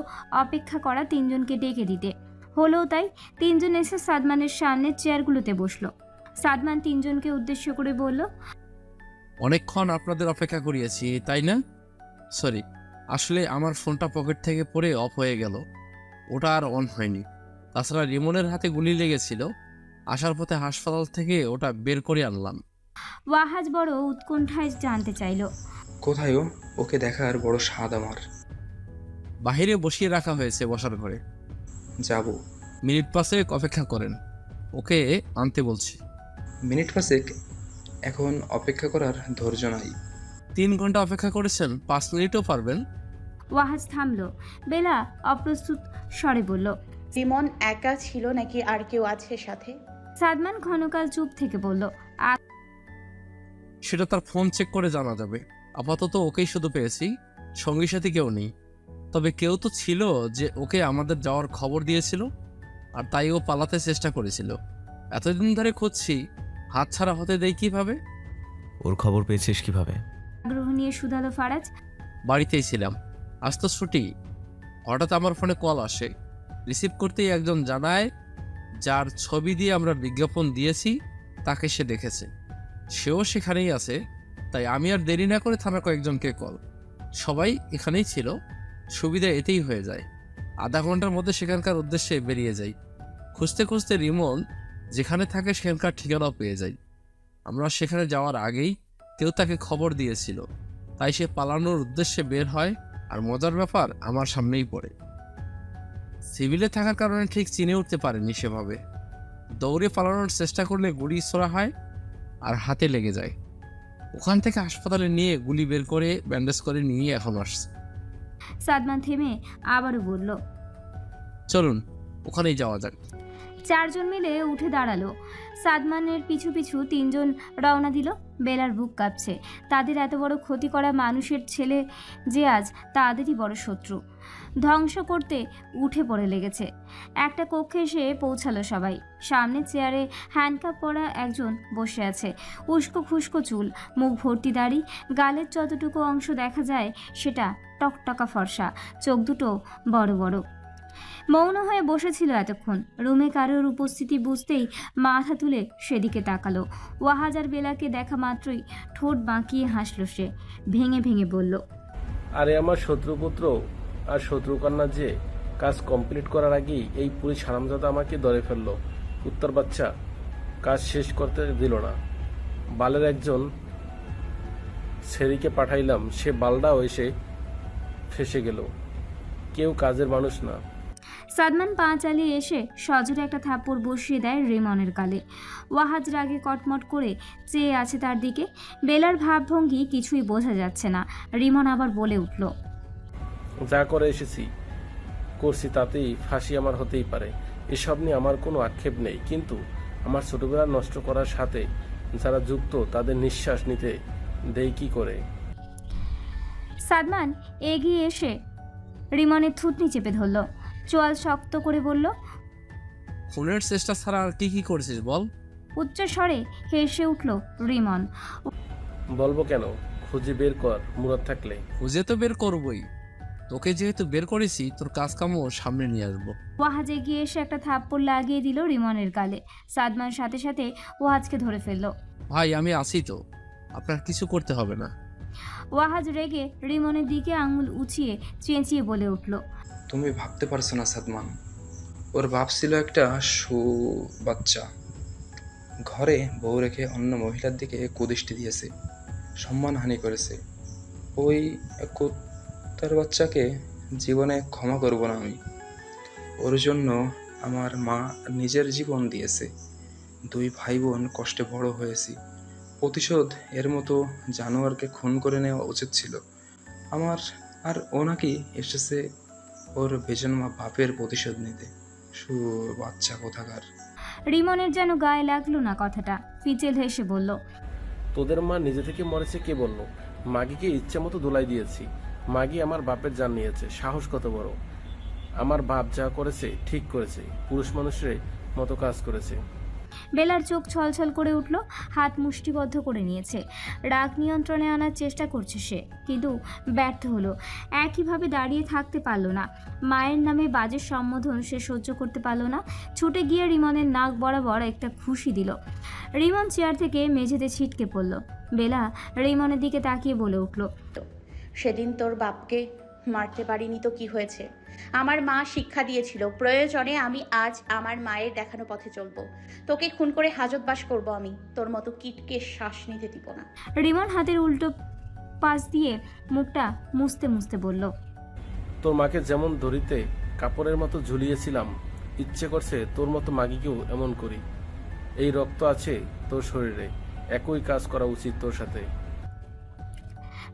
অপেক্ষা করা তিনজনকে ডেকে দিতে। হলো তাই। তিনজন এসে সাদমানের সামনে চেয়ারগুলোতে বসলো। সাদমান তিনজনকে উদ্দেশ্য করে বলল, অনেকক্ষণ আপনাদের অপেক্ষা করিয়েছি, তাই না? সরি, আসলে আমার ফোনটা পকেট থেকে পড়ে অফ হয়ে গেল, ওটা আর অন হয়নি। তাছাড়া রিমনের হাতে গুলি লেগেছিল, আসার পথে হাসপাতাল থেকে ওটা বের করে আনলাম। ওয়াহাজ বড় উৎকণ্ঠায় জানতে চাইল, কোথায় ও? ওকে দেখার বড় স্বাদ আমার। বাহিরে বসিয়ে রাখা হয়েছে বসার ঘরে। যাব। মিনিট 5 অপেক্ষা করেন, ওকে আনতে বলছি। মিনিট 5? এখন অপেক্ষা করার ধৈর্য নাই। 3 ঘন্টা অপেক্ষা করেছেন, 5 মিনিটও পারবেন? ওয়াহাজ থামল। বেলা অপ্রস্তুত স্বরে বলল, রিমন একা ছিল নাকি আর কেউ আছে সাথে? সাদমান ক্ষণকাল চুপ থেকে বলল, সেটা তার ফোন চেক করে জানা যাবে। আপাতত ওকেই শুধু পেয়েছি, সঙ্গী সাথে কেউ নেই। তবে কেউ তো ছিল যে ওকে আমাদের যাওয়ার খবর দিয়েছিল, আর তাই ও পালাতে চেষ্টা করেছিল। এতদিন ধরে খুঁজছি, হাতছাড়া হতে দেই কিভাবে? ওর খবর পেয়েছিস কিভাবে? আগ্রহ নিয়ে শুধালো ফারাজ। বাড়িতেই ছিলাম, আজ তো ছুটি। হঠাৎ আমার ফোনে কল আসে, রিসিভ করতেই একজন জানায় যার ছবি দিয়ে আমরা বিজ্ঞাপন দিয়েছি তাকে সে দেখেছে, সেও সেখানেই আছে। তাই আমি আর দেরি না করে থানা কয়েকজনকে কল, সবাই এখানেই ছিল। সুবিধা এতেই হয়ে যায়, আধা ঘন্টার মধ্যে সেখানকার উদ্দেশ্যে বেরিয়ে যাই। খুঁজতে খুঁজতে রিমন যেখানে থাকে সেখানকার ঠিকানাও পেয়ে যাই। আমরা সেখানে যাওয়ার আগেই কেউ তাকে খবর দিয়েছিল, তাই সে পালানোর উদ্দেশ্যে বের হয়। আর মজার ব্যাপার, আমার সামনেই পড়ে। সিভিলে থাকার কারণে ঠিক চিনে উঠতে পারেনি সেভাবে। দৌড়ে পালানোর চেষ্টা করলে গুলি ছোড়া হয় আর হাতে লেগে যায়। ওখান থেকে হাসপাতালে নিয়ে গুলি বের করে ব্যান্ডেজ করে নিয়ে এখন আসছে। সাদমান থেমে আবারও বলল, চলুন ওখানেই যাওয়া যাক। চারজন মিলে উঠে দাঁড়ালো। সাদমানের পিছু পিছু তিনজন রওনা দিল। বেলার বুক কাঁপছে। তাদের এত বড় ক্ষতি করা মানুষের ছেলে যে আজ তাদেরই বড় শত্রু। ধ্বংস করতে উঠে পড়ে লেগেছে। একটা কক্ষে এসে পৌঁছালো সবাই। সামনে চেয়ারে হ্যান্ডকাপ পরা একজন বসে আছে। উস্কো খুস্কো চুল, মুখ ভর্তি দাড়ি, গালের যতটুকু অংশ দেখা যায় সেটা টকটকা ফর্সা, চোখ দুটো বড় বড়। মৌন হয়ে বসেছিল এতক্ষণ। রুমে কারোর উপস্থিতি বুঝতেই মাথা তুলে সেদিকে তাকালো। ওয়াহাজ আর বেলাকে দেখা মাত্রই ঠোঁট বাঁকিয়ে হাসল সে। ভেঙে ভেঙে বলল, আরে আমার শত্রুপুত্র আর শত্রুকন্যা যে কাজ কমপ্লিট করার আগেই এই পুলিশ হারামজাদা আমাকে ধরে ফেললো। উত্তর বাচ্চা কাজ শেষ করতে দিল না। বালের একজন সেরিকে পাঠাইলাম, সে বালটাও এসে ফেসে গেল। কেউ কাজের মানুষ না। সাদমান পা চালিয়ে এসে সজোরে একটা থাপ্পড় বসিয়ে দেয় রিমনের গালে। ওয়াহাজ রাগে কটমট করে চেয়ে আছে তার দিকে। বেলার ভাবভঙ্গি কিছুই বোঝা যাচ্ছে না। রিমন আবার বলে উঠল, যা করে এসেছি করছি, তাতেই ফাঁসি আমার হতেই পারে। এসব নিয়ে আমার কোনো আক্ষেপ নেই, কিন্তু আমার ছোটবেলা নষ্ট করার সাথে যারা যুক্ত তাদের নিঃশ্বাস নিতে দেই কি করে? সাদমান এগিয়ে এসে রিমনের থুতনি চেপে ধরল, চোয়াল শক্ত করে বলল। খুনের চেষ্টা ছাড়া আর কি কি করেছিস বল। উচ্চ স্বরে হেসে উঠল রিমন। বলবো কেন? খুঁজে বের কর মুরাদ থাকলে। খুঁজে তো বের করবই, তোকে যেহেতু বের করেছি তোর কাজ কামও সামনে নিয়ে আসবো। ওয়াহাজ এগিয়ে এসে একটা থাপ্পড় লাগিয়ে দিল রিমনের গালে। সাদমান সাথে সাথে ওয়াহাজকে ধরে ফেলল। ভাই আমি আছি তো, আপনার কিছু করতে হবে না। ওয়াহাজ রেগে রিমনের দিকে আঙুল উঁচিয়ে চেঁচিয়ে বলে উঠল। তুমি ভাবতে পারছো না সাদমান, ওর বাপ ছিল একটা বাচ্চা, ঘরে বউ রেখে অন্য মহিলার দিকে কুদৃষ্টি দিয়েছে, সম্মানহানি করেছে। ওই কুত্তার বাচ্চাকে জীবনে ক্ষমা করব না আমি। ওর জন্য আমার মা নিজের জীবন দিয়েছে। 2 ভাই বোন কষ্টে বড় হয়েছি। প্রতিশোধ এর মতো জানোয়ারকে খুন করে নেওয়া উচিত ছিল আমার। আর ও নাকি এসেছে ওর বেজন্মা বাপের প্রতিশোধ নিতে। বাচ্চা কোথাকার। রিমনের যেন গায়ে লাগলো না কথাটা, ফিচেল হেসে বলল। তোদের মা নিজে থেকে মরেছে কে বললো? মাগিকে ইচ্ছে মতো দোলাই দিয়েছি। মাগি আমার বাপের জান নিয়েছে, সাহস কত বড়! আমার বাপ যা করেছে ঠিক করেছে, পুরুষ মানুষের মতো কাজ করেছে। বেলার চোখ ছলছল করে উঠল, হাত মুষ্টিবদ্ধ করে নিয়েছে। রাগ নিয়ন্ত্রণে আনার চেষ্টা করছে সে, কিন্তু ব্যর্থ হলো। একইভাবে দাঁড়িয়ে থাকতে পারল না। মায়ের নামে বাজে সম্বোধন সে সহ্য করতে পারল না। ছুটে গিয়ে রিমনের নাক বরাবর একটা খুশি দিল। রিমন চেয়ার থেকে মেঝেতে ছিটকে পড়ল। বেলা রিমনের দিকে তাকিয়ে বলে উঠল। সেদিন তোর বাপকে মারতে পারিনি তো কি হয়েছে? আমার মা শিক্ষা দিয়েছিল, প্রয়োজনে আমি আজ আমার মায়ের দেখানো পথে চলবো। তোকে খুন করে হাজতবাস করব আমি, তোর মতো কিটকে শ্বাস নিতে দিব না। রিমন হাতের উল্টো পাশ দিয়ে মুখটা মুছতে মুছতে বলল। তোর মাকে যেমন দড়িতে কাপড়ের মতো ঝুলিয়েছিলাম, ইচ্ছে করছে তোর মতো মাগিকেও এমন করি। এই রক্ত আছে তোর শরীরে, একই কাজ করা উচিত তোর সাথে।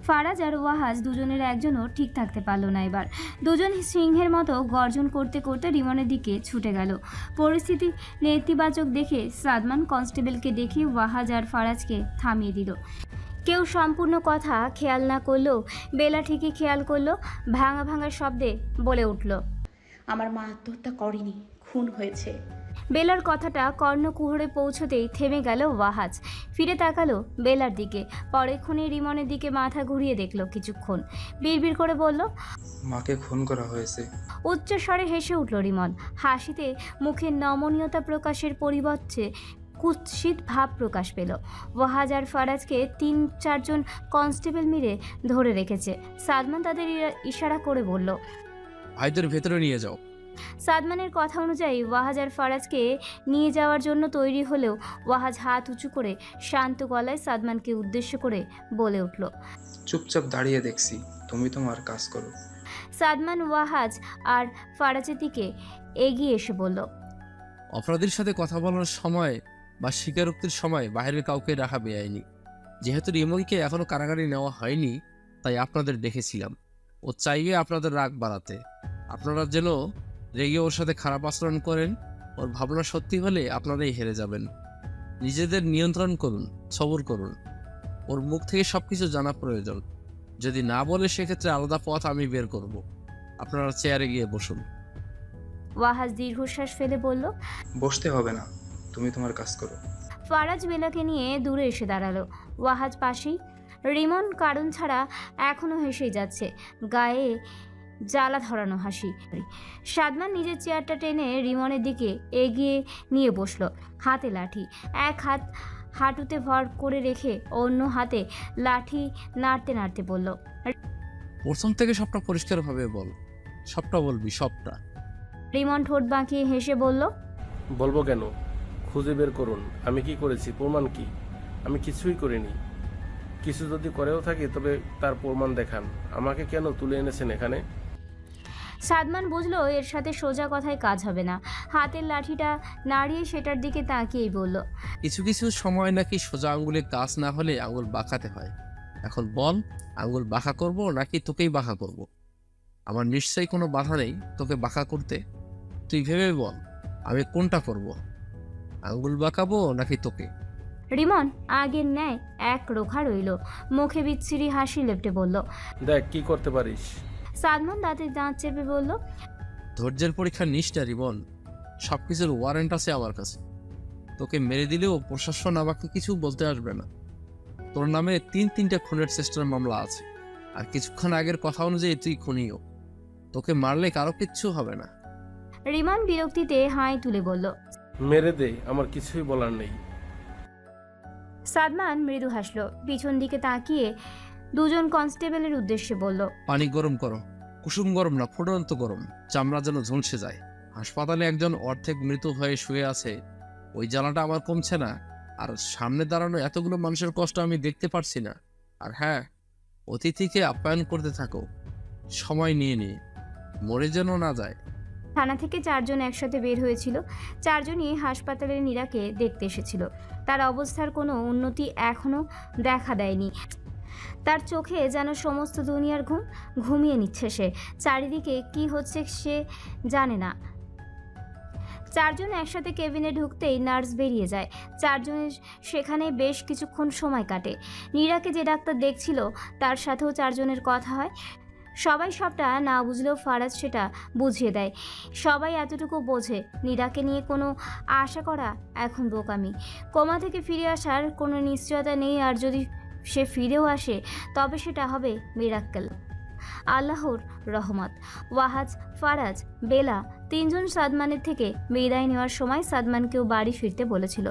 ফারাজ আর ওয়াহাজ দুজনের একজনও ঠিক থাকতে পারল না এবার। দুজন সিংহের মতো গর্জন করতে করতে রিমনের দিকে ছুটে গেল। পরিস্থিতি নেতিবাচক দেখে সাদমান কনস্টেবলকে ডেকে ওয়াহাজ আর ফারাজকে থামিয়ে দিল। কেউ সম্পূর্ণ কথা খেয়াল না করলেও বেলা ঠিকই খেয়াল করলো। ভাঙা ভাঙা শব্দে বলে উঠল। আমার মা আত্মহত্যা করেনি, খুন হয়েছে। বেলার কথাটা কর্ণকুহরে পৌঁছতেই থেমে গেল ওয়াহাজ। ফিরে তাকালো বেলার দিকে, পরেক্ষণে রিমনের দিকে মাথা ঘুরিয়ে দেখল কিছুক্ষণ, বিড়বিড় করে বলল। মাকে খুন করা হয়েছে। উচ্চ স্বরে হেসে উঠল রিমন। হাসিতে মুখের নমনীয়তা প্রকাশের পরিবর্তে কুৎসিত ভাব প্রকাশ পেল। ওয়াহাজ আর ফারাজকে 3-4 জন কনস্টেবল মিলে ধরে রেখেছে। সাদমান তাদের ইশারা করে বলল, ভাইদের ভেতরে নিয়ে যাও। সাদমানের কথা অনুযায়ী ওয়াহাজ আর ফারাজকে নিয়ে যাওয়ার জন্য তৈরি হলেও ওয়াহাজ হাত উঁচু করে শান্ত গলায় সাদমানকে উদ্দেশ্য করে বলে উঠল। চুপচাপ দাঁড়িয়ে দেখছি, তুমি তোমার কাজ করো। সাদমান ওয়াহাজ আর ফারাজের দিকে এগিয়ে এসে বলল। অপরাধীর সাথে কথা বলার সময় বা স্বীকারোক্তির সময় বাইরের কাউকে রাখা বেআইনি। যেহেতু রিমনকে এখনো কারাগারে নেওয়া হয়নি, তাই আপনাদের দেখেছিলাম। ও চাইবে আপনাদের রাগ বাড়াতে, আপনারা যেন রেগে ওর সাথে খারাপ আচরণ করেন। ওর ভাবনা সত্যি হলে আপনারাই হেরে যাবেন। নিজেদের নিয়ন্ত্রণ করুন, সবর করুন। ওর মুখ থেকে সবকিছু জানা প্রয়োজন। যদি না বলে সেক্ষেত্রে আলাদা পথ আমি বের করব। আপনারা চেয়ারে গিয়ে বসুন। ওয়াহাজ দীর্ঘশ্বাস ফেলে বলল। বসতে হবে না, তুমি তোমার কাজ করো। ফারাজ বেলাকে নিয়ে দূরে এসে দাঁড়ালো। ওয়াহাজ পাশেই। রিমন কারণ ছাড়া এখনো হেসেই যাচ্ছে, গায়ে জ্বালা ধরানো হাসি। সাদমান নিজের চেয়ারটা টেনে রিমনের দিকে এগিয়ে নিয়ে বসলো। হাতে লাঠি, এক হাত হাঁটুতে ভর করে রেখে অন্য হাতে লাঠি নাড়তে নাড়তে বলল। প্রথম থেকে সবটা পরিষ্কারভাবে বল, সবটা বলবি, সবটা। রিমন ঠোঁট বাঁকিয়ে হেসে বলল। বলবো কেন? খুঁজে বের করুন আমি কি করেছি, প্রমাণ কি? আমি কিছুই করিনি। কিছু যদি করেও থাকি তবে তার প্রমাণ দেখান। আমাকে কেন তুলে এনেছেন এখানে? সাদমান বুঝলো এর সাথে সোজা কথায় কাজ হবে না। হাতের লাঠিটা নাড়িয়ে সেটার দিকে তাকিয়েই বলল। কিছু কিছু সময় নাকি সোজা আঙ্গুলে কাজ না হলে আঙ্গুল বাঁকাতে হয়। এখন বল, আঙ্গুল বাঁকা করব নাকি তোকেই বাঁকা করব? আমার নিশ্চয়ই কোনো বাধা নেই তোকে বাঁকা করতে। তুই ভেবে বল, আমি কোনটা করব, আঙ্গুল বাঁকাবো নাকি তোকে? রিমন আগের ন্যায় এক রোখা রইল, মুখে বিচ্ছিরি হাসি লেপটে বলল। দেখ কি করতে পারিস। সাদমান দাঁতে দাঁত চেপে বলল। ধৈর্যের পরীক্ষা নিষ্ঠা রিবন, সব কিছুর ওয়ারেন্ট আছে আমার কাছে। তোকে মেরে দিলেও প্রশাসন আমাকে কিছু বলতে আসবে না। তোর নামে 3টা খুনের চেষ্টার মামলা আছে, আর কিছুক্ষণ আগের কথা অনুযায়ী তুই খুনিও। তোকে মারলে কারো কিচ্ছু হবে না। রিমন বিরক্তিতে হাই তুলে বলল। মেরে দে, আমার কিছুই বলার নেই। সাদমান মৃদু হাসল, পিছন দিকে তাকিয়ে দুজন কনস্টেবলের উদ্দেশ্যে বলল। পানি গরম করো, কুসুম গরম না, ফুটন্ত গরম, চামড়া যেন ঝলসে যায়। হাসপাতালে একজন অর্ধেক মৃত হয়ে শুয়ে আছে, ওই জ্বালাটা আমার কমছে না। আর সামনে দাঁড়ানো এতগুলো মানুষের কষ্ট আমি দেখতে পারছি না। আর হ্যাঁ, অতিথিকে আপ্যায়ন করতে থাকো, সময় নিয়ে নিয়ে, মরে যেন না যায়। থানা থেকে 4 জন একসাথে বের হয়েছিল। 4 জনই হাসপাতালের নীরাকে দেখতে এসেছিল। তার অবস্থার কোনো উন্নতি এখনো দেখা দেয়নি। তার চোখে যেন সমস্ত দুনিয়ার ঘুম ঘুমিয়ে নিচ্ছে সে। চারিদিকে কি হচ্ছে সে জানে না। 4 জন একসাথে কেবিনে ঢুকতেই নার্স বেরিয়ে যায়। 4 জনের সেখানে বেশ কিছুক্ষণ সময় কাটে। নীরাকে যে ডাক্তার দেখছিল তার সাথেও 4 জনের কথা হয়। সবাই সবটা না বুঝলেও ফারাজ সেটা বুঝিয়ে দেয়। সবাই এতটুকু বোঝে, নীরাকে নিয়ে কোনো আশা করা এখন বোকামি। কোমা থেকে ফিরে আসার কোনো নিশ্চয়তা নেই, আর যদি সে ফিরেও আসে তবে সেটা হবে মিরাক্কেল, আল্লাহর রহমত। ওয়াহাজ, ফারাজ, বেলা 3 জন সাদমানের থেকে বিদায় নেওয়ার সময় সাদমানকেও বাড়ি ফিরতে বলেছিল।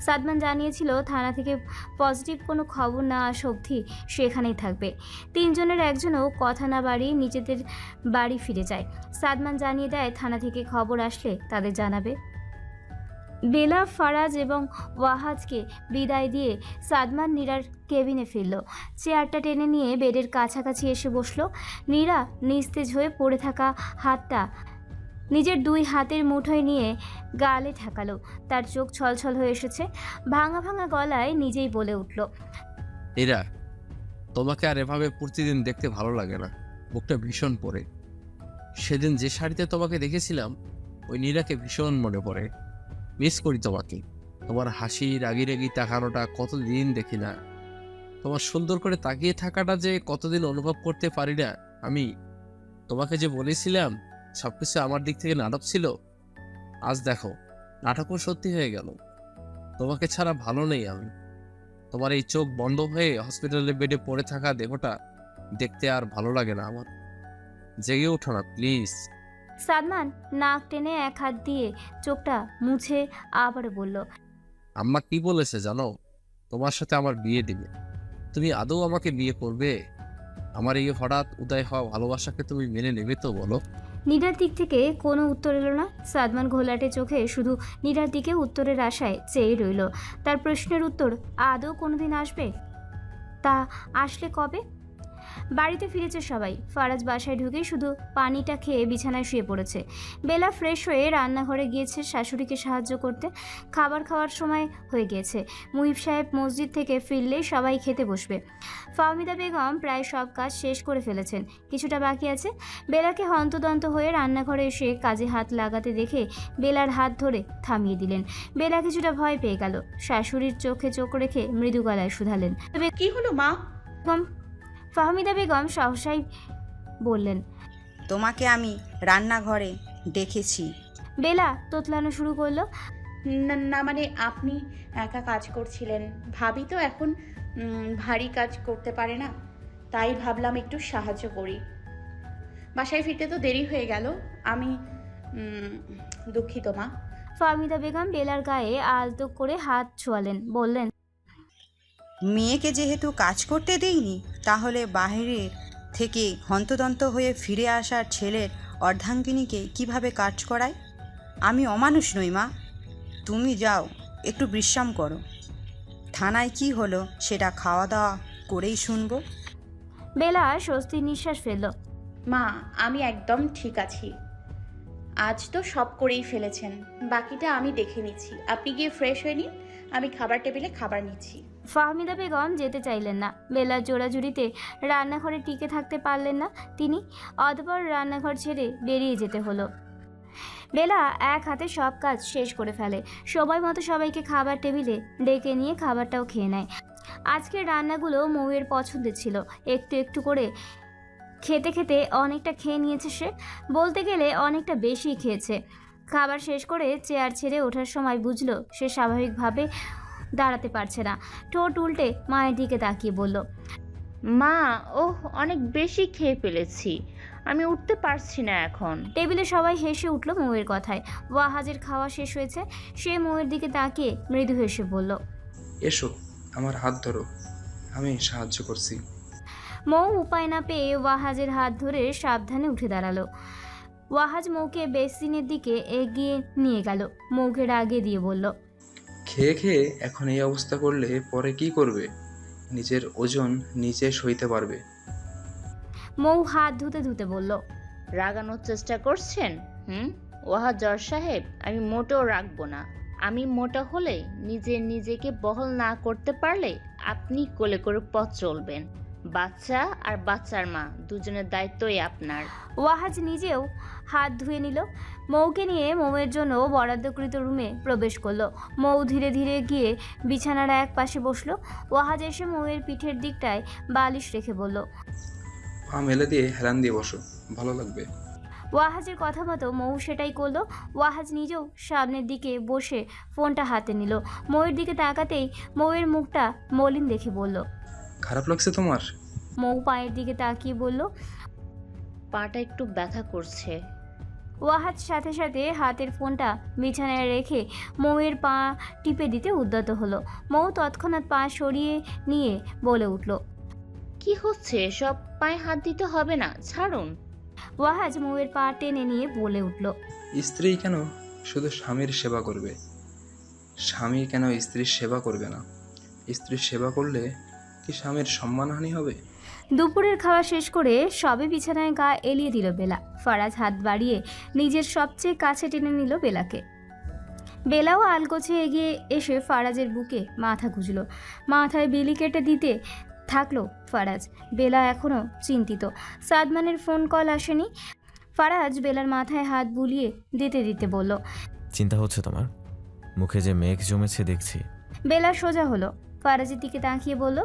সাদমান জানিয়েছিল থানা থেকে পজিটিভ কোনো খবর না আসা অবধি সেখানেই থাকবে। 3 জনের একজনও কথা না বাড়িয়ে নিজেদের বাড়ি ফিরে যায়। সাদমান জানিয়ে দেয় থানা থেকে খবর আসলে তাদের জানাবে। বেলা, ফারাজ এবং ওয়াহাজকে বিদায় দিয়ে সাদমান নীরার কেবিনে ফিরল। চেয়ারটা টেনে নিয়ে বেডের কাছাকাছি এসে বসলো। নীরা নিস্তেজ হয়ে পড়ে থাকা হাতটা নিজের 2 হাতের মুঠোয় নিয়ে গালে ঠেকালো। তার চোখ ছলছল হয়ে এসেছে। ভাঙা ভাঙা গলায় নিজেই বলে উঠল। এরা, তোমাকে আর এভাবে প্রতিদিন দেখতে ভালো লাগে না, বুকটা ভীষণ পড়ে। সেদিন যে শাড়িতে তোমাকে দেখেছিলাম ওই নীরাকে ভীষণ মনে পড়ে। মিস করি তোমাকে। তোমার হাসি, রাগি রাগি তাকানোটা কতদিন দেখি না। তোমার সুন্দর করে তাকিয়ে থাকাটা যে কতদিন অনুভব করতে পারি না আমি। তোমাকে যে বলেছিলাম সবকিছু আমার দিক থেকে নাটক ছিল, আজ দেখো নাটকও সত্যি হয়ে গেল। তোমাকে ছাড়া ভালো নেই আমি। তোমার এই চোখ বন্ধ হয়ে হসপিটালের বেডে পড়ে থাকা দেহটা দেখতে আর ভালো লাগে না আমার। জেগে ওঠো না প্লিজ। সাদমান নাক টেনে এক হাত দিয়ে চোখটা মুছে আবার বলল। আম্মা কি বলেছে জানো? তোমার সাথে আমার বিয়ে দিবে। তুমি আদৌ আমাকে বিয়ে করবে? আমার এই হঠাৎ উদয় হওয়া ভালোবাসাকে তুমি মেনে নেবে তো বলো? নীরার দিক থেকে কোনো উত্তর এলো না। সাদমান ঘোলাটে চোখে শুধু নীরার দিকে উত্তরের আশায় চেয়ে রইল। তার প্রশ্নের উত্তর আদৌ কোনোদিন আসবে? তা আসলে কবে? বাড়িতে ফিরেছে সবাই। ফারাজ বাসায় ঢুকেই শুধু পানিটা খেয়ে বিছানায় শুয়ে পড়েছে। বেলা ফ্রেশ হয়ে রান্নাঘরে গিয়েছে শাশুড়িকে সাহায্য করতে। খাবার খাওয়ার সময় হয়ে গিয়েছে। মুহিব সাহেব মসজিদ থেকে ফিরলেই সবাই খেতে বসবে। ফাহমিদা বেগম প্রায় সব কাজ শেষ করে ফেলেছেন, কিছুটা বাকি আছে। বেলাকে হন্তদন্ত হয়ে রান্নাঘরে এসে কাজে হাত লাগাতে দেখে বেলার হাত ধরে থামিয়ে দিলেন। বেলা কিছুটা ভয় পেয়ে গেল। শাশুড়ির চোখে চোখ রেখে মৃদু গলায় শুধালেন। কি হলো মা? ফাহমিদা বেগম সহসাই বললেন। তোমাকে আমি রান্নাঘরে ডেকেছি। বেলা তোতলানো শুরু করলো। না না, মানে আপনি একা কাজ করছিলেন। ভাবি তো এখন ভারী কাজ করতে পারে না, তাই ভাবলাম একটু সাহায্য করি। বাসায় ফিরতে তো দেরি হয়ে গেল। আমি দুঃখিত মা। ফাহমিদা বেগম বেলার গায়ে আলতো করে হাত ছোঁয়ালেন, বললেন। মেয়েকে যেহেতু কাজ করতে দেইনি, তাহলে বাইরের থেকে হন্তদন্ত হয়ে ফিরে আসার ছেলের অর্ধাঙ্গিনীকে কিভাবে কাজ করায়? আমি অমানুষ নই মা। তুমি যাও, একটু বিশ্রাম করো। থানায় কি হলো সেটা খাওয়া দাওয়া করেই শুনবো। বেলা স্বস্তির নিঃশ্বাস ফেলল। মা, আমি একদম ঠিক আছি। আজ তো সব করেই ফেলেছেন, বাকিটা আমি দেখে নিচ্ছি। আপনি গিয়ে ফ্রেশ হয়ে নিন, আমি খাবার টেবিলে খাবার নিচ্ছি। ফাহমিদা বেগম যেতে চাইলেন না। বেলার জোড়াজুড়িতে রান্নাঘরে টিকে থাকতে পারলেন না তিনি। অতঃপর রান্নাঘর ছেড়ে বেরিয়ে যেতে হলো। বেলা এক হাতে সব কাজ শেষ করে ফেলে। সময় মতো সবাইকে খাবার টেবিলে ডেকে নিয়ে খাবারটাও খেয়ে নেয়। আজকের রান্নাগুলো মৌয়ের পছন্দের ছিল। একটু একটু করে খেতে খেতে অনেকটা খেয়ে নিয়েছে সে, বলতে গেলে অনেকটা বেশি খেয়েছে। খাবার শেষ করে চেয়ার ছেড়ে ওঠার সময় বুঝলো সে স্বাভাবিকভাবে দাঁড়াতে পারছে না। ঠোঁট উল্টে মায়ের দিকে তাকিয়ে বলল, মা, ওহ, অনেক বেশি খেয়ে ফেলেছি, আমি উঠতে পারছি না এখন। টেবিলে সবাই হেসে উঠল মৌয়ের কথায়। ওয়াহাজের খাওয়া শেষ হয়েছে। সে মৌয়ের দিকে তাকিয়ে মৃদু হেসে বলল, এসো, আমার হাত ধরো, আমি সাহায্য করছি। মৌ উপায় না পেয়ে ওয়াহাজের হাত ধরে সাবধানে উঠে দাঁড়ালো। ওয়াহাজ মৌকে বেসিনের দিকে এগিয়ে নিয়ে গেল। মৌকে রাগিয়ে দিয়ে বলল, খেয়ে খেয়ে এখন এই অবস্থা করলে পরে কি করবে? নিজের ওজন নিজে সইতে পারবে। মৌ হাত ধুতে ধুতে বলল, রাগানোর চেষ্টা করছেন? ওয়াহা জজ সাহেব, আমি মোটেও রাখবো না। আমি মোটা হলে, নিজেকে বহল না করতে পারলে আপনি কোলে করে পথ চলবেন। বাচ্চা আর বাচ্চার মা দুজনের দায়িত্বই আপনার। ওয়াহাজ নিজেও হাত ধুয়ে নিল। মৌকে নিয়ে মৌয়ের জন্য বরাদ্দকৃত রুমে প্রবেশ করলো। মৌ ধীরে ধীরে গিয়ে বিছানার এক পাশে বসলো। ওয়াহাজ এসে মৌয়ের পিঠের দিকটায় বালিশ রেখে বলল, পা মেলে দিয়ে হেলান দিয়ে বসো, ভালো লাগবে। ওয়াহাজের কথা মতো মৌ সেটাই করলো। ওয়াহাজ নিজেও সামনের দিকে বসে ফোনটা হাতে নিল। মৌয়ের দিকে তাকাতেই মৌয়ের মুখটা মলিন দেখে বলল, খারাপ লাগছে তোমার? মৌ পায়ের দিকে তাকিয়ে বলল, পাটা একটু ব্যথা করছে। ওয়াহাজ সাথে সাথে হাতের ফোনটা বিছানায় রেখে মৌয়ের পা টিপে দিতে উদ্যত হলো। মৌ তৎক্ষণাৎ পা সরিয়ে নিয়ে বলে উঠল, কি হচ্ছে সব? পায়ে হাত দিতে হবে না, ছাড়ুন। ওয়াহাজ মৌয়ের পা টেনে নিয়ে বলে উঠল, স্ত্রী কেন শুধু স্বামীর সেবা করবে? স্বামী কেন স্ত্রীর সেবা করবে না? স্ত্রীর সেবা করলে কি স্বামীর সম্মানহানি হবে? দুপুরের খাওয়া শেষ করে সবে বিছানায় গা এলিয়ে দিল বেলা। ফারাজ হাত বাড়িয়ে নিজের সবচেয়ে কাছে টেনে নিল বেলাকে। বেলাও আলগোছে এগিয়ে এসে ফারাজের বুকে মাথা গুঁজল। মাথায় বিলি কেটে দিতে থাকলো ফারাজ। বেলা এখনও চিন্তিত। সাদমানের ফোন কল আসেনি। ফারাজ বেলার মাথায় হাত বুলিয়ে দিতে দিতে বলল, চিন্তা হচ্ছে তোমার? মুখে যে মেঘ জমেছে দেখছি। বেলা সোজা হলো, ফারাজের দিকে তাকিয়ে বলল,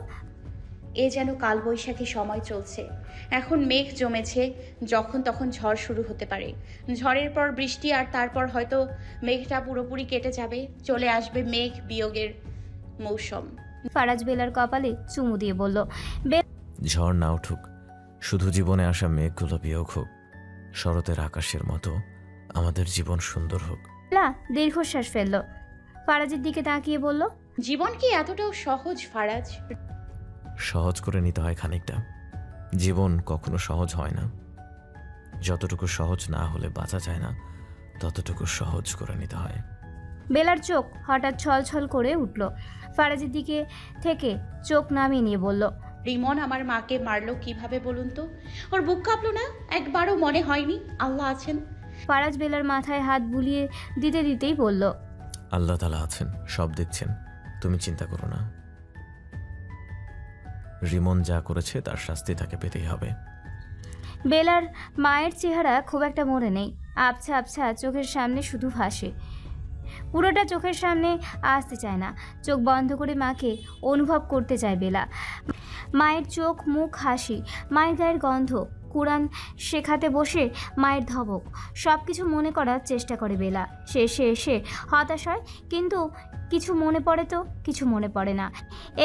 এ যেন কালবৈশাখী সময় চলছে। এখন মেঘ জমেছে, যখন তখন ঝড় শুরু হতে পারে। ঝড়ের পর বৃষ্টি, আর তারপর হয়তো মেঘটা পুরোপুরি কেটে যাবে, চলে আসবে মেঘ বিয়োগের মৌসুম। ফারাজ বেলার কপালে চুমু দিয়ে বলল, ঝড় না উঠুক, শুধু জীবনে আসা মেঘগুলো বিয়োগ হোক। শরতের আকাশের মতো আমাদের জীবন সুন্দর হোক। বেলা দীর্ঘশ্বাস ফেলল। ফারাজের দিকে তাকিয়ে বলল, জীবন কি এতটাও সহজ ফারাজ? সহজ করে নিতে হয় খানিকটা। জীবন কখনো সহজ হয় না। যতটুকু সহজ না হলে বাঁচা যায় না, ততটুকু সহজ করে নিতে হয়। বেলার চোখ হঠাৎ ছলছল করে উঠল। ফারাজের দিকে থেকে চোখ নামিয়ে নিয়ে বলল, রিমন আমার মাকে মারলো কিভাবে বলুন তো? ওর বুক কাঁপলো না? একবারও মনে হয়নি আল্লাহ আছেন? ফারাজ বেলার মাথায় হাত বুলিয়ে দিতে দিতেই বলল, আল্লাহ তাআলা আছেন, সব দেখছেন, তুমি চিন্তা করো না। রিমন যা করেছে তার শাস্তি তাকে পেতেই হবে। বেলার মায়ের চেহারা খুব একটা মনে নেই। আবছা আবছা চোখের সামনে শুধু ভাসে, পুরোটা চোখের সামনে আসতে চায় না। চোখ বন্ধ করে মাকে অনুভব করতে চায় বেলা। মায়ের চোখ, মুখ, হাসি, মায়ের গায়ের গন্ধ, কোরআন শেখাতে বসে মায়ের ধবক, সব কিছু মনে করার চেষ্টা করে বেলা। শেষে এসে হতাশ হয়, কিন্তু কিছু মনে পড়ে তো কিছু মনে পড়ে না।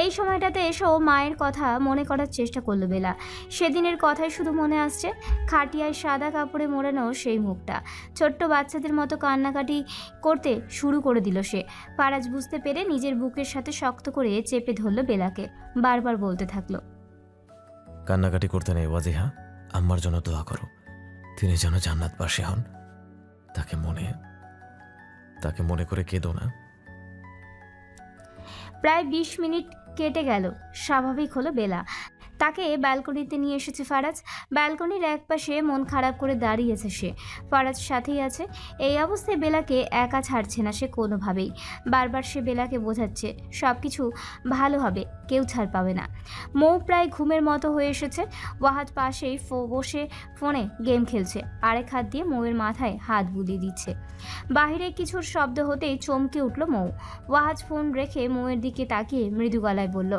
এই সময়টাতে এসেও মায়ের কথা মনে করার চেষ্টা করলো বেলা। সেদিনের কথাই শুধু মনে আসছে। খাটিয়ায় সাদা কাপড়ে মোড়ানো সেই মুখটা। ছোট্ট বাচ্চাদের মতো কান্নাকাটি করতে শুরু করে দিল সে। ফারাজ বুঝতে পেরে নিজের বুকের সাথে শক্ত করে চেপে ধরলো বেলাকে। বারবার বলতে থাকলো, কান্নাকাটি করতে নেই ওয়াজিহা, আম্মার জন্য দোয়া করো, তিনি যেন জান্নাতবাসী হন। তাকে মনে করে কেঁদো না। প্রায় 20 মিনিট কেটে গেল। স্বাভাবিক হলো বেলা। তাকে ব্যালকনিতে নিয়ে এসেছে ফারাজ। ব্যালকনির একপাশে মন খারাপ করে দাঁড়িয়েছে সে। ফারাজ সাথেই আছে। এই অবস্থায় বেলাকে একা ছাড়ছে না সে কোনোভাবেই। বারবার সে বেলাকে বোঝাচ্ছে সব কিছু ভালো হবে, কেউ ছাড় পাবে না। মৌ প্রায় ঘুমের মতো হয়ে এসেছে। ওয়াহাজ পাশেই বসে ফোনে গেম খেলছে, আরেক হাত দিয়ে মৌয়ের মাথায় হাত বুলিয়ে দিচ্ছে। বাহিরে কিছুর শব্দ হতেই চমকে উঠল মৌ। ওয়াহাজ ফোন রেখে মৌয়ের দিকে তাকিয়ে মৃদু গলায় বলল,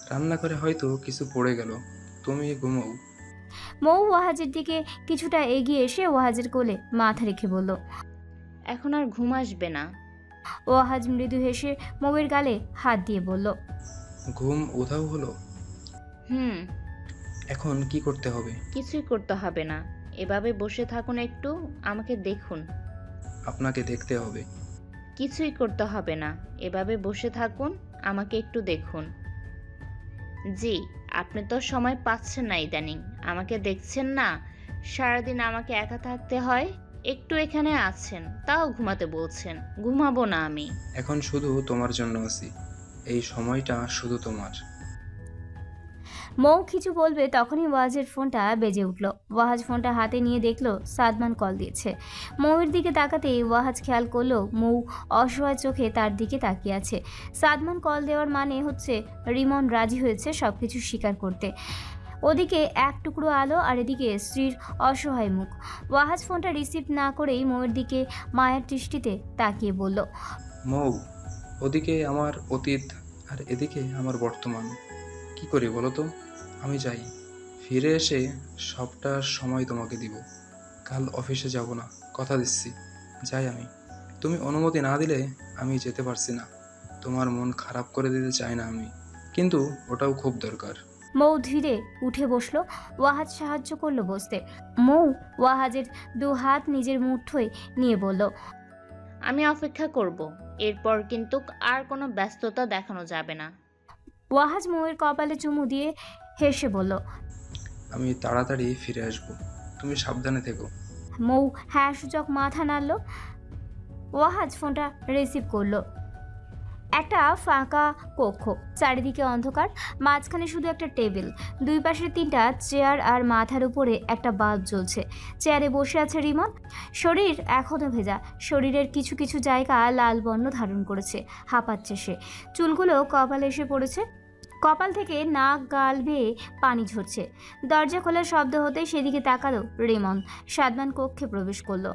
রান্না করে হয়তো কিছু পড়ে গেল, তুমি ঘুমাও। মৌ ওয়াহাজের দিকে কিছুটা এগিয়ে এসে ওয়াহাজের কোলে মাথা রেখে বলল। এখন আর ঘুম আসবে না। ওয়াহাজ মৃদু হেসে মৌয়ের গালে হাত দিয়ে বলল, ঘুম উধাও হলো? হুম। এখন কি করতে হবে? কিছুই করতে হবে না, এভাবে বসে থাকুন, একটু আমাকে দেখুন। আপনাকে দেখতে হবে? কিছুই করতে হবে না, এভাবে বসে থাকুন, আমাকে একটু দেখুন। জি, আপনি তো সময় পাচ্ছেন না ইদানিং, আমাকে দেখছেন না। সারাদিন আমাকে একা থাকতে হয়, একটু এখানে আছেন তাও ঘুমাতে বলছেন। ঘুমাবো না আমি। এখন শুধু তোমার জন্য আছি, এই সময়টা শুধু তোমার। মৌ কিছু বলবে তখনই ওয়াহাজের ফোনটা বেজে উঠল। ওয়াহাজ ফোনটা হাতে নিয়ে দেখলো সাদমান কল দিয়েছে। মৌয়ের দিকে তাকাতেই ওয়াহাজ খেয়াল করলো মৌ অসহায় চোখে তার দিকে তাকিয়ে আছে। সাদমান কল দেওয়ার মানে হচ্ছে রিমন রাজি হয়েছে সব কিছু স্বীকার করতে। ওদিকে এক টুকরো আলো আর এদিকে স্ত্রীর অসহায় মুখ। ওয়াহাজ ফোনটা রিসিভ না করেই মৌয়ের দিকে মায়ের দৃষ্টিতে তাকিয়ে বলল, মৌ, ওদিকে আমার অতীত আর এদিকে আমার বর্তমান, কি করি বলো তো? আমি যাই, ফিরে এসে সবটা সময় তোমাকে দিব। কাল অফিসে যাব না, কথা দিচ্ছি। যাই আমি, তুমি অনুমতি না দিলে আমি যেতে পারছি না। তোমার মন খারাপ করে দিতে চাই না আমি, কিন্তু ওটাও খুব দরকার। মৌ ধীরে উঠে বসলো। ওয়াহাজ সাহায্য করলো বসতে। মৌ ওয়াহাজের দু হাত নিজের মুঠোয় নিয়ে বলল, আমি অপেক্ষা করব, এরপর কিন্তু আর কোনো ব্যস্ততা দেখানো যাবে না। ওয়াহাজ মৌয়ের কপালে চুমু দিয়ে হেসে বলল, আমি তাড়াতাড়ি ফিরে আসব, তুমি সাবধানে থেকো। মৌ হ্যাঁ সূচক মাথা নাড়ল। ওয়াহাজ ফোনটা রিসিভ করলো। একটা ফাঁকা কক্ষ, চারিদিকে অন্ধকার, মাঝখানে শুধু একটা টেবিল, দুই পাশে 3টা চেয়ার আর মাথার উপরে একটা বাল্ব জ্বলছে। চেয়ারে বসে আছে রিমন। শরীর এখনও ভেজা, শরীরের কিছু কিছু জায়গা লাল বর্ণ ধারণ করেছে, হাঁপাচ্ছে সে। চুলগুলো কপালে এসে পড়েছে, কপাল থেকে নাক গাল বেয়ে পানি ঝরছে। দরজা খোলার শব্দ হতেই সেদিকে তাকালো রিমন। সাদমান কক্ষে প্রবেশ করলো।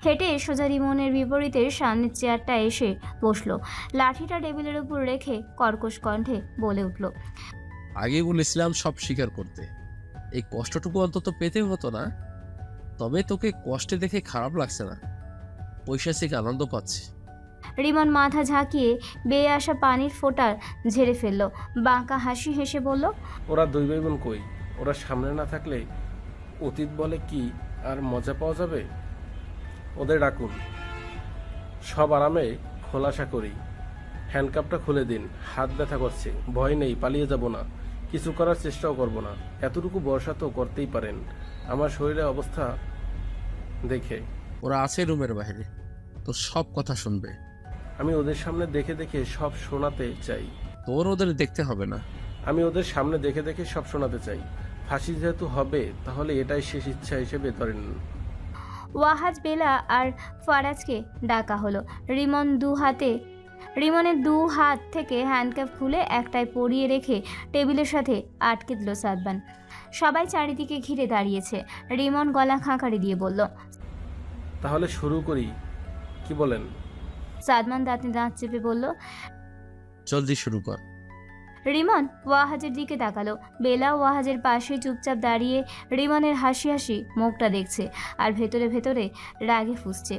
হেঁটে সোজা রিমনের বিপরীতে সামনের চেয়ারটা এসে বসলো। লাঠিটা টেবিলের উপর রেখে কর্কশ কণ্ঠে বলে উঠল, আগে বলেছিলাম সব স্বীকার করতে, এই কষ্টটুকু অন্তত পেতে হতো না। তবে তোকে কষ্টে দেখে খারাপ লাগছে না, পৈশাচিক আনন্দ পাচ্ছি। রিমন মাথা ঝাঁকিয়ে বেয়ে আসা পানির ফোঁটা ঝেড়ে ফেললো। বাঁকা হাসি হেসে বলল, ওরা দুই ভাই বোন কই? ওরা সামনে না থাকলে অতীত বলে কি আর মজা পাওয়া যাবে? ওদের ডাকুন, সব আরামে খোলাসা করি। হ্যান্ডকাপটা খুলে দিন, হাত ব্যথা করছে। ভয় নেই, পালিয়ে যাব না, কিছু করার চেষ্টাও করব না। এতটুকু ভরসা তো করতেই পারেন আমার শরীরের অবস্থা দেখে। ওরা আছে রুমের বাইরে, তো সব কথা শুনবে। আমি ওদের সামনে দেখে দেখে সব শোনাতে চাই। তোর ওদের দেখতে হবে না। আমি ওদের সামনে দেখে দেখে সব শোনাতে চাই। ফাঁসি যেহেতু হবে, তাহলে এটাই শেষ ইচ্ছা হিসেবে ধরেন। ওয়াহাজ, বেলা আর ফারাজকে ডাকা হলো। রিমনের দু হাত থেকে হ্যান্ডকাপ খুলে একটায় পরিয়ে রেখে টেবিলের সাথে আটকে দিল সাদমান। সবাই চারিদিকে ঘিরে দাঁড়িয়েছে। রিমন গলা খাঁকারি দিয়ে বলল, তাহলে শুরু করি, কি বলেন? সাদমান দাঁতে দাঁত চেপে বলল। জলদি শুরু কর। রিমন ওয়াহাজের দিকে তাকালো। বেলা ওয়াহাজের পাশে চুপচাপ দাঁড়িয়ে রিমনের হাসি হাসি মুখটা দেখছে আর ভেতরে ভেতরে রাগে ফুঁসছে।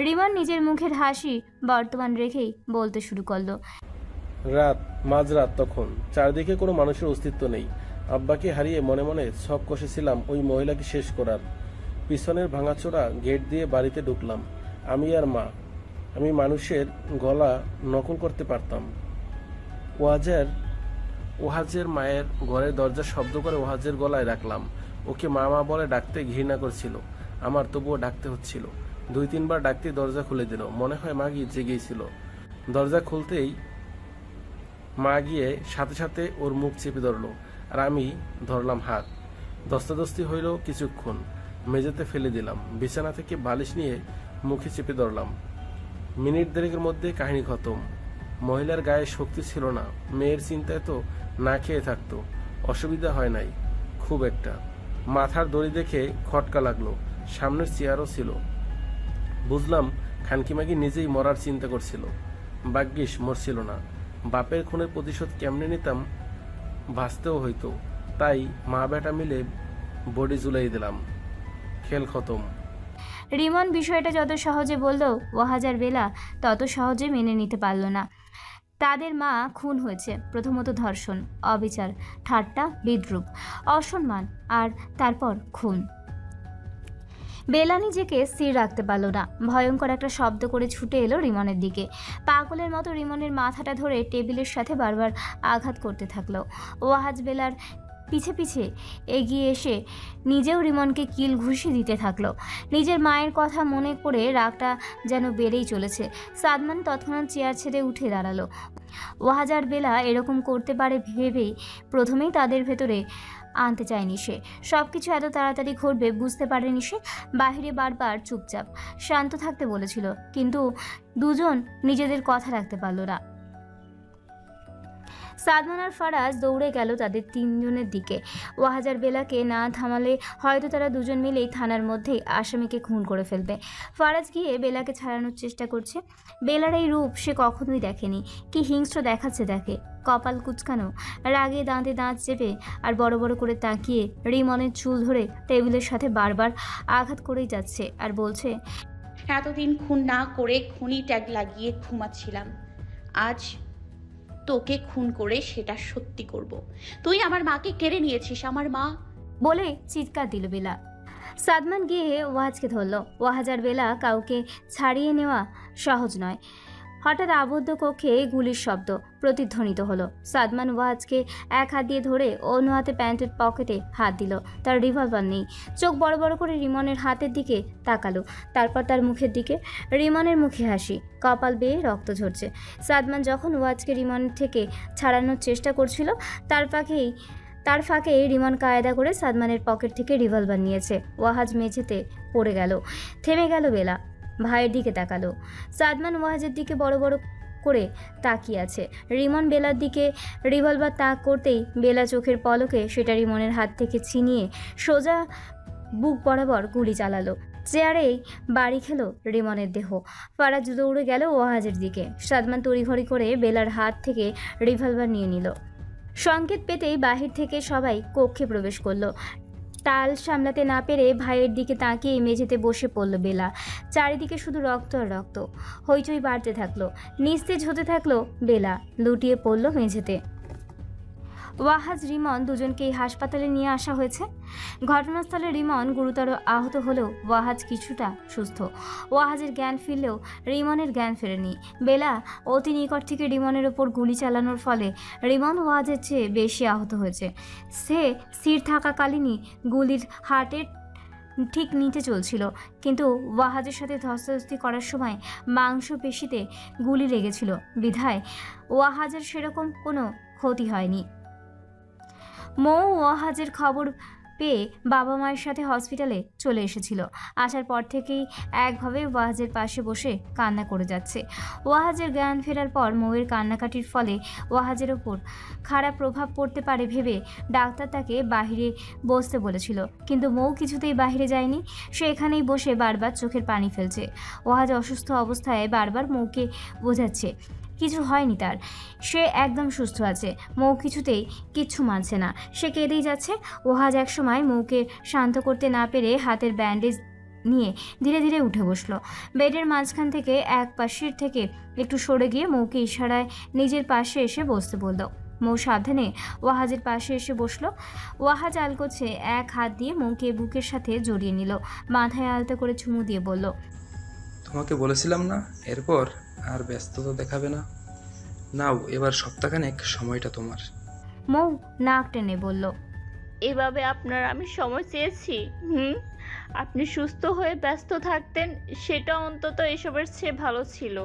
রিমন নিজের মুখের হাসি বর্তমান রেখেই বলতে শুরু করলো, রাত, মাঝরাত, তখন চারদিকে কোনো মানুষের অস্তিত্ব নেই। আব্বাকে হারিয়ে মনে মনে সব কষেছিলাম ওই মহিলাকে শেষ করার। পিছনের ভাঙাচোরা গেট দিয়ে বাড়িতে ঢুকলাম আমি আর মা। আমি মানুষের গলা নকল করতে পারতাম। ওহাজের মায়ের ঘরের দরজা শব্দ করে ওহাজের গলায় রাখলাম। ওকে মামা বলে ডাকতে ঘৃণা করছিল আমার, তবুও ডাকতে হচ্ছিল। 2-3 বার ডাকতে দরজা খুলে দিল। মনে হয় মা গিয়ে জেগেছিল। দরজা খুলতেই মা গিয়ে সাথে সাথে ওর মুখ চেপে ধরলো। আর আমি ধরলাম হাত। দস্তাদস্তি হইল কিছুক্ষণ, মেঝেতে ফেলে দিলাম। বিছানা থেকে বালিশ নিয়ে মুখে চেপে ধরলাম। মিনিট দেড়েকের মধ্যে কাহিনী খতম। মহিলার গায়ে শক্তি ছিল না, মেয়ের চিন্তায় তো না খেয়ে থাকতো। অসুবিধা হয় নাই খুব একটা। মাথার দড়ি দেখে খটকা লাগলো। সামনের চেয়ারও ছিল। বুঝলাম খানকিমাগি নিজেই মরার চিন্তা করছিল। ভাগ্যিস মরছিল না। বাপের খুনের প্রতিশোধ কেমনে নিতাম ভাসতেও হইতো। তাই মা বেটা মিলে বডি জুলাই দিলাম। খেল খতম। রিমন বিষয়টা যত সহজে বলল, ওয়াহাজ আর বেলা তত সহজে মেনে নিতে পারল না। তাদের মা খুন হয়েছে, প্রথমত ধর্ষণ, অবিচার, ঠাট্টা, বিদ্রূপ, অসম্মান, আর তারপর খুন। বেলা নিজেকে স্থির রাখতে পারল না। ভয়ঙ্কর একটা শব্দ করে ছুটে এলো রিমনের দিকে। পাগলের মতো রিমনের মাথাটা ধরে টেবিলের সাথে বারবার আঘাত করতে থাকলো। ওয়াহাজ বেলার পিছে পিছে এগিয়ে এসে নিজেও রিমনকে কিল ঘুষি দিতে থাকলো। নিজের মায়ের কথা মনে করে রাগটা যেন বেড়েই চলেছে। সাদমান তৎক্ষণাৎ চেয়ার ছেড়ে উঠে দাঁড়ালো। ওয়াহাজ আর বেলা এরকম করতে পারে ভেবেই প্রথমেই তাদের ভেতরে আনতে চায়নি সে। সব কিছু এত তাড়াতাড়ি ঘটবে বুঝতে পারেনি সে। বাহিরে বারবার চুপচাপ শান্ত থাকতে বলেছিল, কিন্তু দুজন নিজেদের কথা রাখতে পারল না। সাদমান আর ফারাজ দৌড়ে গেল তাদের তিনজনের দিকে। ওয়াহাজ আর বেলাকে না থামালে হয়তো তারা দুজন মিলেই থানার মধ্যেই আসামিকে খুন করে ফেলবে। ফারাজ গিয়ে বেলাকে ছাড়ানোর চেষ্টা করছে। বেলার এই রূপ সে কখনোই দেখেনি। কি হিংস্র দেখাচ্ছে দেখে। কপাল কুচকানো, রাগে দাঁতে দাঁত চেপে আর বড় বড় করে তাকিয়ে রিমনের চুল ধরে টেবিলের সাথে বারবার আঘাত করেই যাচ্ছে আর বলছে, এতদিন খুন না করে খুনি ট্যাগ লাগিয়ে ঘুমাচ্ছিলাম, আজ তোকে খুন করে সেটা সত্যি করব। তুই আমার মাকে কেড়ে নিয়েছিস, আমার মা। বলে চিৎকার দিল বেলা। সাদমান গিয়ে ওয়াহাজকে ধরল। ওয়াহাজ আর বেলা কাউকে ছাড়িয়ে নেওয়া সহজ নয়। হঠাৎ আবদ্ধ কক্ষে গুলির শব্দ প্রতিধ্বনিত হলো। সাদমান ওয়াহাজকে এক হাত দিয়ে ধরে অন্য হাতে প্যান্টের পকেটে হাত দিল। তার রিভলভার নেই। চোখ বড় বড় করে রিমনের হাতের দিকে তাকালো, তারপর তার মুখের দিকে। রিমনের মুখে হাসি, কপাল বেয়ে রক্ত ঝরছে। সাদমান যখন ওয়াহাজকে রিমনের থেকে ছাড়ানোর চেষ্টা করছিল, তার ফাঁকে রিমন কায়দা করে সাদমানের পকেট থেকে রিভলভার নিয়েছে। ওয়াহাজ মেঝেতে পড়ে গেল। থেমে গেল বেলা, ভাইয়ের দিকে তাকালো। সাদমান ওয়াহাজের দিকে বড় বড় করে তাকিয়ে আছে। রিমন বেলার দিকে রিভলভার তাক করতেই বেলা চোখের পলকে সেটা রিমনের হাত থেকে ছিনিয়ে সোজা বুক বরাবর গুলি চালালো। চেয়ারেই বাড়ি খেলো রিমনের দেহ। ফারাজ দৌড়ে গেল ওয়াহাজের দিকে। সাদমান তড়িঘড়ি করে বেলার হাত থেকে রিভলভার নিয়ে নিল। সংকেত পেতেই বাহির থেকে সবাই কক্ষে প্রবেশ করলো। তাল সামলাতে না পেরে ভাইয়ের দিকে তাকিয়ে মেঝেতে বসে পড়ল বেলা। চারিদিকে শুধু রক্ত আর রক্ত। হইচই বাড়তে থাকলো। নিস্তেজ হতে থাকলো বেলা। লুটিয়ে পড়ল মেঝেতে। ওয়াহাজ, রিমন দুজনকেই হাসপাতালে নিয়ে আসা হয়েছে। ঘটনাস্থলে রিমন গুরুতর আহত হলেও ওয়াহাজ কিছুটা সুস্থ। ওয়াহাজের জ্ঞান ফিরলেও রিমনের জ্ঞান ফেরেনি। বেলা অতি নিকট থেকে রিমনের ওপর গুলি চালানোর ফলে রিমন ওয়াহাজের চেয়ে বেশি আহত হয়েছে। সে স্থির থাকাকালীনই গুলির হার্টের ঠিক নিচে চলছিল, কিন্তু ওয়াহাজের সাথে ধস্তাধস্তি করার সময় মাংসপেশিতে গুলি লেগেছিল বিধায় ওয়াহাজের সেরকম কোনো ক্ষতি হয়নি। মৌ ওয়াহাজের খবর পেয়ে বাবা মায়ের সাথে হসপিটালে চলে এসেছিল। আসার পর থেকেই একভাবে ওয়াহাজের পাশে বসে কান্না করে যাচ্ছে। ওয়াহাজের জ্ঞান ফেরার পর মৌয়ের কান্নাকাটির ফলে ওয়াহাজের ওপর খারাপ প্রভাব পড়তে পারে ভেবে ডাক্তার তাকে বাহিরে বসতে বলেছিল, কিন্তু মৌ কিছুতেই বাহিরে যায়নি। সে এখানেই বসে বারবার চোখের পানি ফেলছে। ওয়াহাজ অসুস্থ অবস্থায় বারবার মৌকে বোঝাচ্ছে কিছু হয়নি তার, সে একদম সুস্থ আছে। মৌ কিছুতেই কিচ্ছু মানছে না, সে কেঁদেই যাচ্ছে। ওয়াহাজ একসময় মৌকে শান্ত করতে না পেরে হাতের ব্যান্ডেজ নিয়ে ধীরে ধীরে উঠে বসলো। বেডের মাঝখান থেকে এক পাশের থেকে একটু সরে গিয়ে মৌকে ইশারায় নিজের পাশে এসে বসতে বলল। মৌ সাবধানে ওয়াহাজের পাশে এসে বসলো। ওয়াহাজ আলগোছে এক হাত দিয়ে মৌকে বুকের সাথে জড়িয়ে নিল। মাথায় আলতো করে চুমু দিয়ে বলল, তোমাকে বলেছিলাম না এরপর আর ব্যস্ততা দেখাবে না। নাও এবার সপ্তাহখানেক সময়টা তোমার। মৌ নাক টেনে বলল, এভাবে আপনার আমি সময় চেয়েছি। আপনি সুস্থ হয়ে ব্যস্ত থাকতেন, সেটা অন্তত এসবের চেয়ে ভালো ছিল।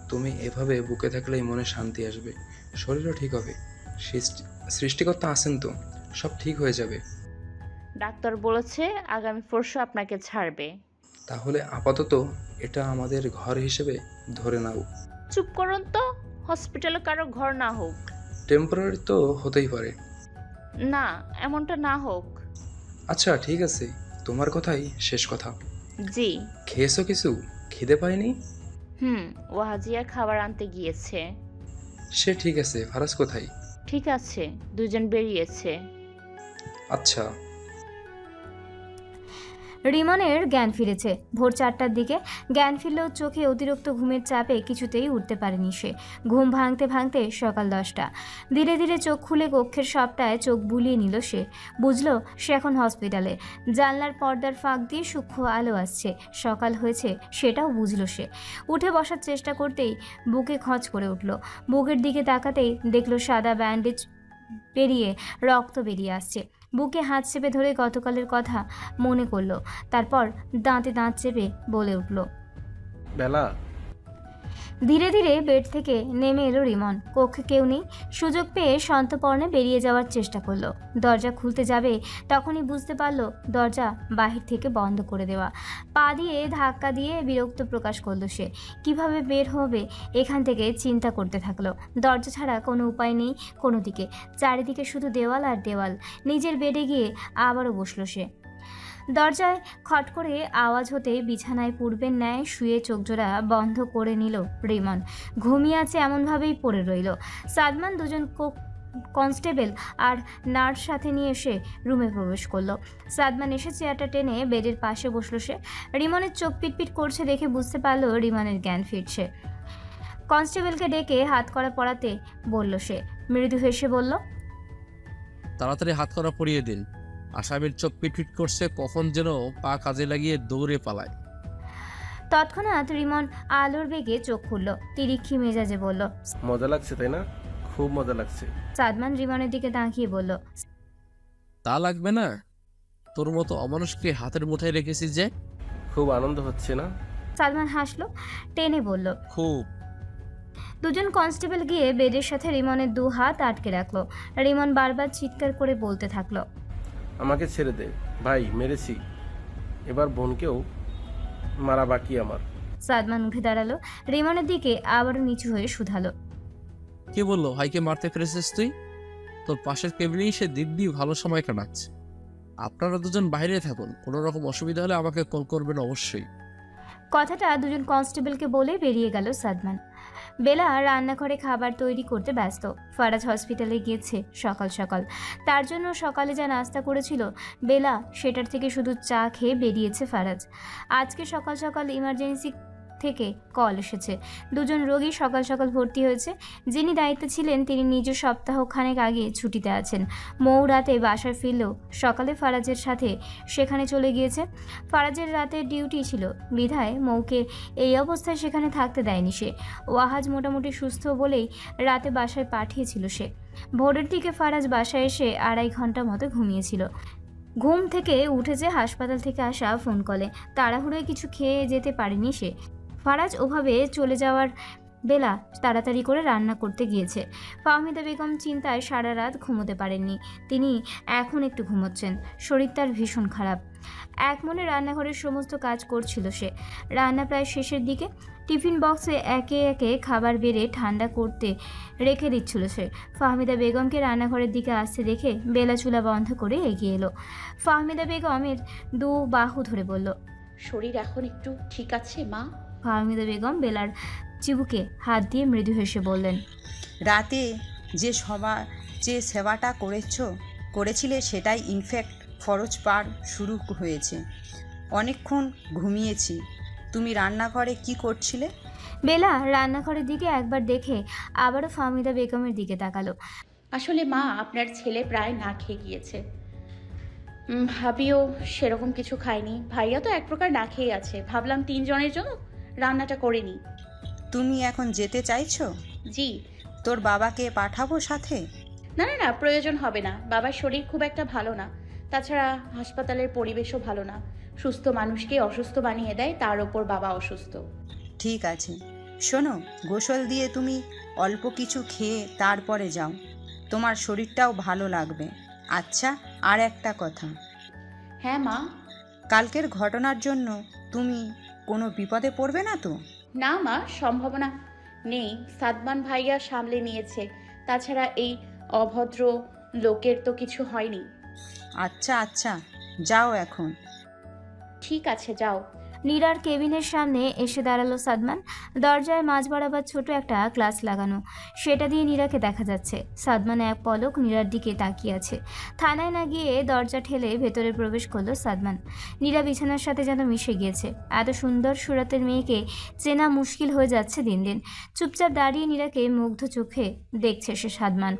তুমি এভাবে বুকে থাকলেই মনে শান্তি আসবে, শরীরও ঠিক হবে। সৃষ্টিকর্তা আছেন তো, সব ঠিক হয়ে যাবে। ডাক্তার বলেছে আগামী পরশু আপনাকে ছাড়বে। তাহলে আপাতত এটা আমাদের ঘর হিসেবে ধরে নাও। চুপ করুন তো, হসপিটালে কারো ঘর না হোক। টেম্পোরারি তো হতেই পারে। না, এমনটা না হোক। আচ্ছা ঠিক আছে, তোমার কথাই শেষ কথা। জি। খেয়েছো কিছু? খিদে পায়নি? ওয়াজিয়া খাবার আনতে গিয়েছে। সে ঠিক আছে, ফারাজ কোথায়? ঠিক আছে, দুজন বেরিয়েছে। আচ্ছা। রিমনের জ্ঞান ফিরেছে ভোর 4টার দিকে। জ্ঞান ফিরলেও চোখে অতিরিক্ত ঘুমের চাপে কিছুতেই উঠতে পারেনি সে। ঘুম ভাঙতে ভাঙতে সকাল 10টা। ধীরে ধীরে চোখ খুলে কক্ষের সবটায় চোখ বুলিয়ে নিল সে। বুঝলো সে এখন হসপিটালে। জানলার পর্দার ফাঁক দিয়ে সূক্ষ্ম আলো আসছে। সকাল হয়েছে সেটাও বুঝলো সে। উঠে বসার চেষ্টা করতেই বুকে খচ করে উঠল। বুকের দিকে তাকাতেই দেখলো সাদা ব্যান্ডেজ পেরিয়ে রক্ত বেরিয়ে আসছে। বুকে হাত চেপে ধরে গতকালের কথা মনে করলো। তারপর দাঁতে দাঁত চেপে বলে উঠল। বেলা, ধীরে ধীরে বেড থেকে নেমে এলো রিমন। কক্ষে কেউ নেই। সুযোগ পেয়ে সন্তর্পণে বেরিয়ে যাওয়ার চেষ্টা করলো। দরজা খুলতে যাবে তখনই বুঝতে পারলো দরজা বাহির থেকে বন্ধ করে দেওয়া। পা দিয়ে ধাক্কা দিয়ে বিরক্ত প্রকাশ করলো সে। কিভাবে বের হবে এখান থেকে চিন্তা করতে থাকলো। দরজা ছাড়া কোনো উপায় নেই কোনো দিকে। চারিদিকে শুধু দেওয়াল আর দেওয়াল। নিজের বেডে গিয়ে আবারও বসলো সে। দরজায় খট করে আওয়াজ হতে বিছানায় পূর্বের ন্যায় শুয়ে চোখজোড়া বন্ধ করে নিল রিমন। ঘুমিয়ে আছে এমনভাবেই পড়ে রইল। সাদমান দুজন কনস্টেবল আর নার্স সাথে নিয়ে এসে রুমে প্রবেশ করলো। সাদমান এসে চেয়ারটা টেনে বেডের পাশে বসলো সে। রিমনের চোখ পিটপিট করছে দেখে বুঝতে পারলো রিমনের জ্ঞান ফিরছে। কনস্টেবলকে ডেকে হাত করা পরাতে বলল সে। মৃদু হেসে বলল, তাড়াতাড়ি হাত করা পরিয়ে দিন। আসামির চোখ পিটপিট করছে, কখন যেন পা কাজে লাগিয়ে দৌড়ে পালায়। তৎক্ষণাৎ রিমন আলোর বেগে চোখ খুলল। তিরিক্ষি মেজাজে বলল। মজা লাগছে তাই না? খুব মজা লাগছে। সাদমান রিমনের দিকে তাকিয়ে বলল, তা লাগবে না, তোর মতো অমানুষকে হাতের মুঠায় রেখেছি যে। খুব আনন্দ হচ্ছে না? সাদমান হাসলো, টেনে বলল। খুব। দুজন কনস্টেবল গিয়ে বেডের সাথে রিমনের 2 হাত আটকে রাখলো। রিমন বারবার চিৎকার করে বলতে থাকলো, আমাকে ছেড়ে দে ভাই, মেরেছি, এবার বোনকেও মারা বাকি আমার। সাদমান উঠে দাঁড়ালো, রিমনের দিকে আবারও নিচু হয়ে শুধালো। কে বললো ভাইকে মারতে পেরেছিস তুই? তোর পাশের কেবিনেই সে দিব্যি ভালো সময় কাটাচ্ছে। আপনারা দুজন বাইরে থাকুন, কোনো রকম অসুবিধা হলে আমাকে কল করবেন অবশ্যই। কথাটা দুজন কনস্টেবলকে বলে বেরিয়ে গেল সাদমান। বেলা রান্নাঘরে খাবার তৈরি করতে ব্যস্ত। ফারাজ হসপিটালে গিয়েছে সকাল সকাল। তার জন্য সকালে যা নাস্তা করেছিল বেলা, সেটার থেকে শুধু চা খেয়ে বেরিয়েছে ফারাজ। আজকে সকাল সকাল ইমার্জেন্সি থেকে কল এসেছে। দুজন রোগী সকাল সকাল ভর্তি হয়েছে। যিনি দায়িত্বে ছিলেন তিনি নিজ সপ্তাহখানেক আগে ছুটিতে আছেন। মৌ রাতে বাসায় ফিরলেও সকালে ফারাজের সাথে সেখানে চলে গিয়েছে। ফারাজের রাতে ডিউটি ছিল বিধায় মৌকে এই অবস্থায় সেখানে থাকতে দেয়নি সে। ওয়াহাজ মোটামুটি সুস্থ বলেই রাতে বাসায় পাঠিয়েছিল সে। ভোরের দিকে ফারাজ বাসায় এসে 2.5 ঘন্টা মতো ঘুমিয়েছিল। ঘুম থেকে উঠেছে হাসপাতাল থেকে আসা ফোন কলে। তাড়াহুড়োয় কিছু খেয়ে যেতে পারেনি সে। ফারাজ ওভাবে চলে যাওয়ার বেলা তাড়াতাড়ি করে রান্না করতে গিয়েছে। ফাহমিদা বেগম চিন্তায় সারা রাত ঘুমোতে পারেননি। তিনি এখন একটু ঘুমোচ্ছেন। শরীর তার ভীষণ খারাপ। এক মনে রান্নাঘরের সমস্ত কাজ করছিল সে। রান্না প্রায় শেষের দিকে। টিফিন বক্সে একে একে খাবার বেড়ে ঠান্ডা করতে রেখে দিচ্ছিল সে। ফাহমিদা বেগমকে রান্নাঘরের দিকে আসতে দেখে বেলা চুলা বন্ধ করে এগিয়ে এলো। ফাহমিদা বেগমের 2 বাহু ধরে বলল, শরীর এখন একটু ঠিক আছে মা? ফাহমিদা বেগম বেলার চিবুকে হাত দিয়ে মৃদু হেসে বললেন, রাতে যে সেবাটা করেছিলে সেটাই ইনফ্যাক্ট ফরজ পার শুরু হয়েছে। অনেকক্ষণ ঘুমিয়েছি। তুমি রান্নাঘরে কি করছিলে? বেলা রান্নাঘরের দিকে একবার দেখে আবারও ফাহমিদা বেগমের দিকে তাকালো। আসলে মা, আপনার ছেলে প্রায় না খেয়ে গিয়েছে। ভাবিও সেরকম কিছু খায়নি। ভাইয়া তো এক প্রকার না খেয়ে আছে। ভাবলাম 3 জনের জন্য রান্নাটা করে নিই। তুমি এখন যেতে চাইছো? জি। তোর বাবাকে পাঠাবো সাথে? না না না, প্রয়োজন হবে না। বাবার শরীর খুব একটা ভালো না। তাছাড়া হাসপাতালের পরিবেশও ভালো না। সুস্থ মানুষকে অসুস্থ বানিয়ে দেয়, তার ওপর বাবা অসুস্থ। ঠিক আছে, শোনো, গোসল দিয়ে তুমি অল্প কিছু খেয়ে তারপরে যাও। তোমার শরীরটাও ভালো লাগবে। আচ্ছা, আর একটা কথা, হ্যাঁ মা। কালকের ঘটনার জন্য তুমি কোনো বিপদে পড়বে না তো? না মা, সম্ভাবনা নেই। সাদমান ভাইয়া সামলে নিয়েছে। তাছাড়া এই অভদ্র লোকের তো কিছু হয়নি। আচ্ছা আচ্ছা, যাও এখন। ঠিক আছে, যাও। নীরার কেবিনের সামনে এসে দাঁড়ালো সাদমান। দরজায় মাঝ বরাবর ছোট একটা গ্লাস লাগানো, সেটা দিয়ে নীরাকে দেখা যাচ্ছে। সাদমান এক পলক নীরার দিকে তাকিয়ে আছে। থানায় না গিয়ে দরজা ঠেলে ভেতরে প্রবেশ করলো সাদমান। নীরা বিছানার সাথে যেন মিশে গিয়েছে। এত সুন্দর সুরাতের মেয়েকে চেনা মুশকিল হয়ে যাচ্ছে দিন দিন। চুপচাপ দাঁড়িয়ে নীরাকে মুগ্ধ চোখে দেখছে সে সাদমান।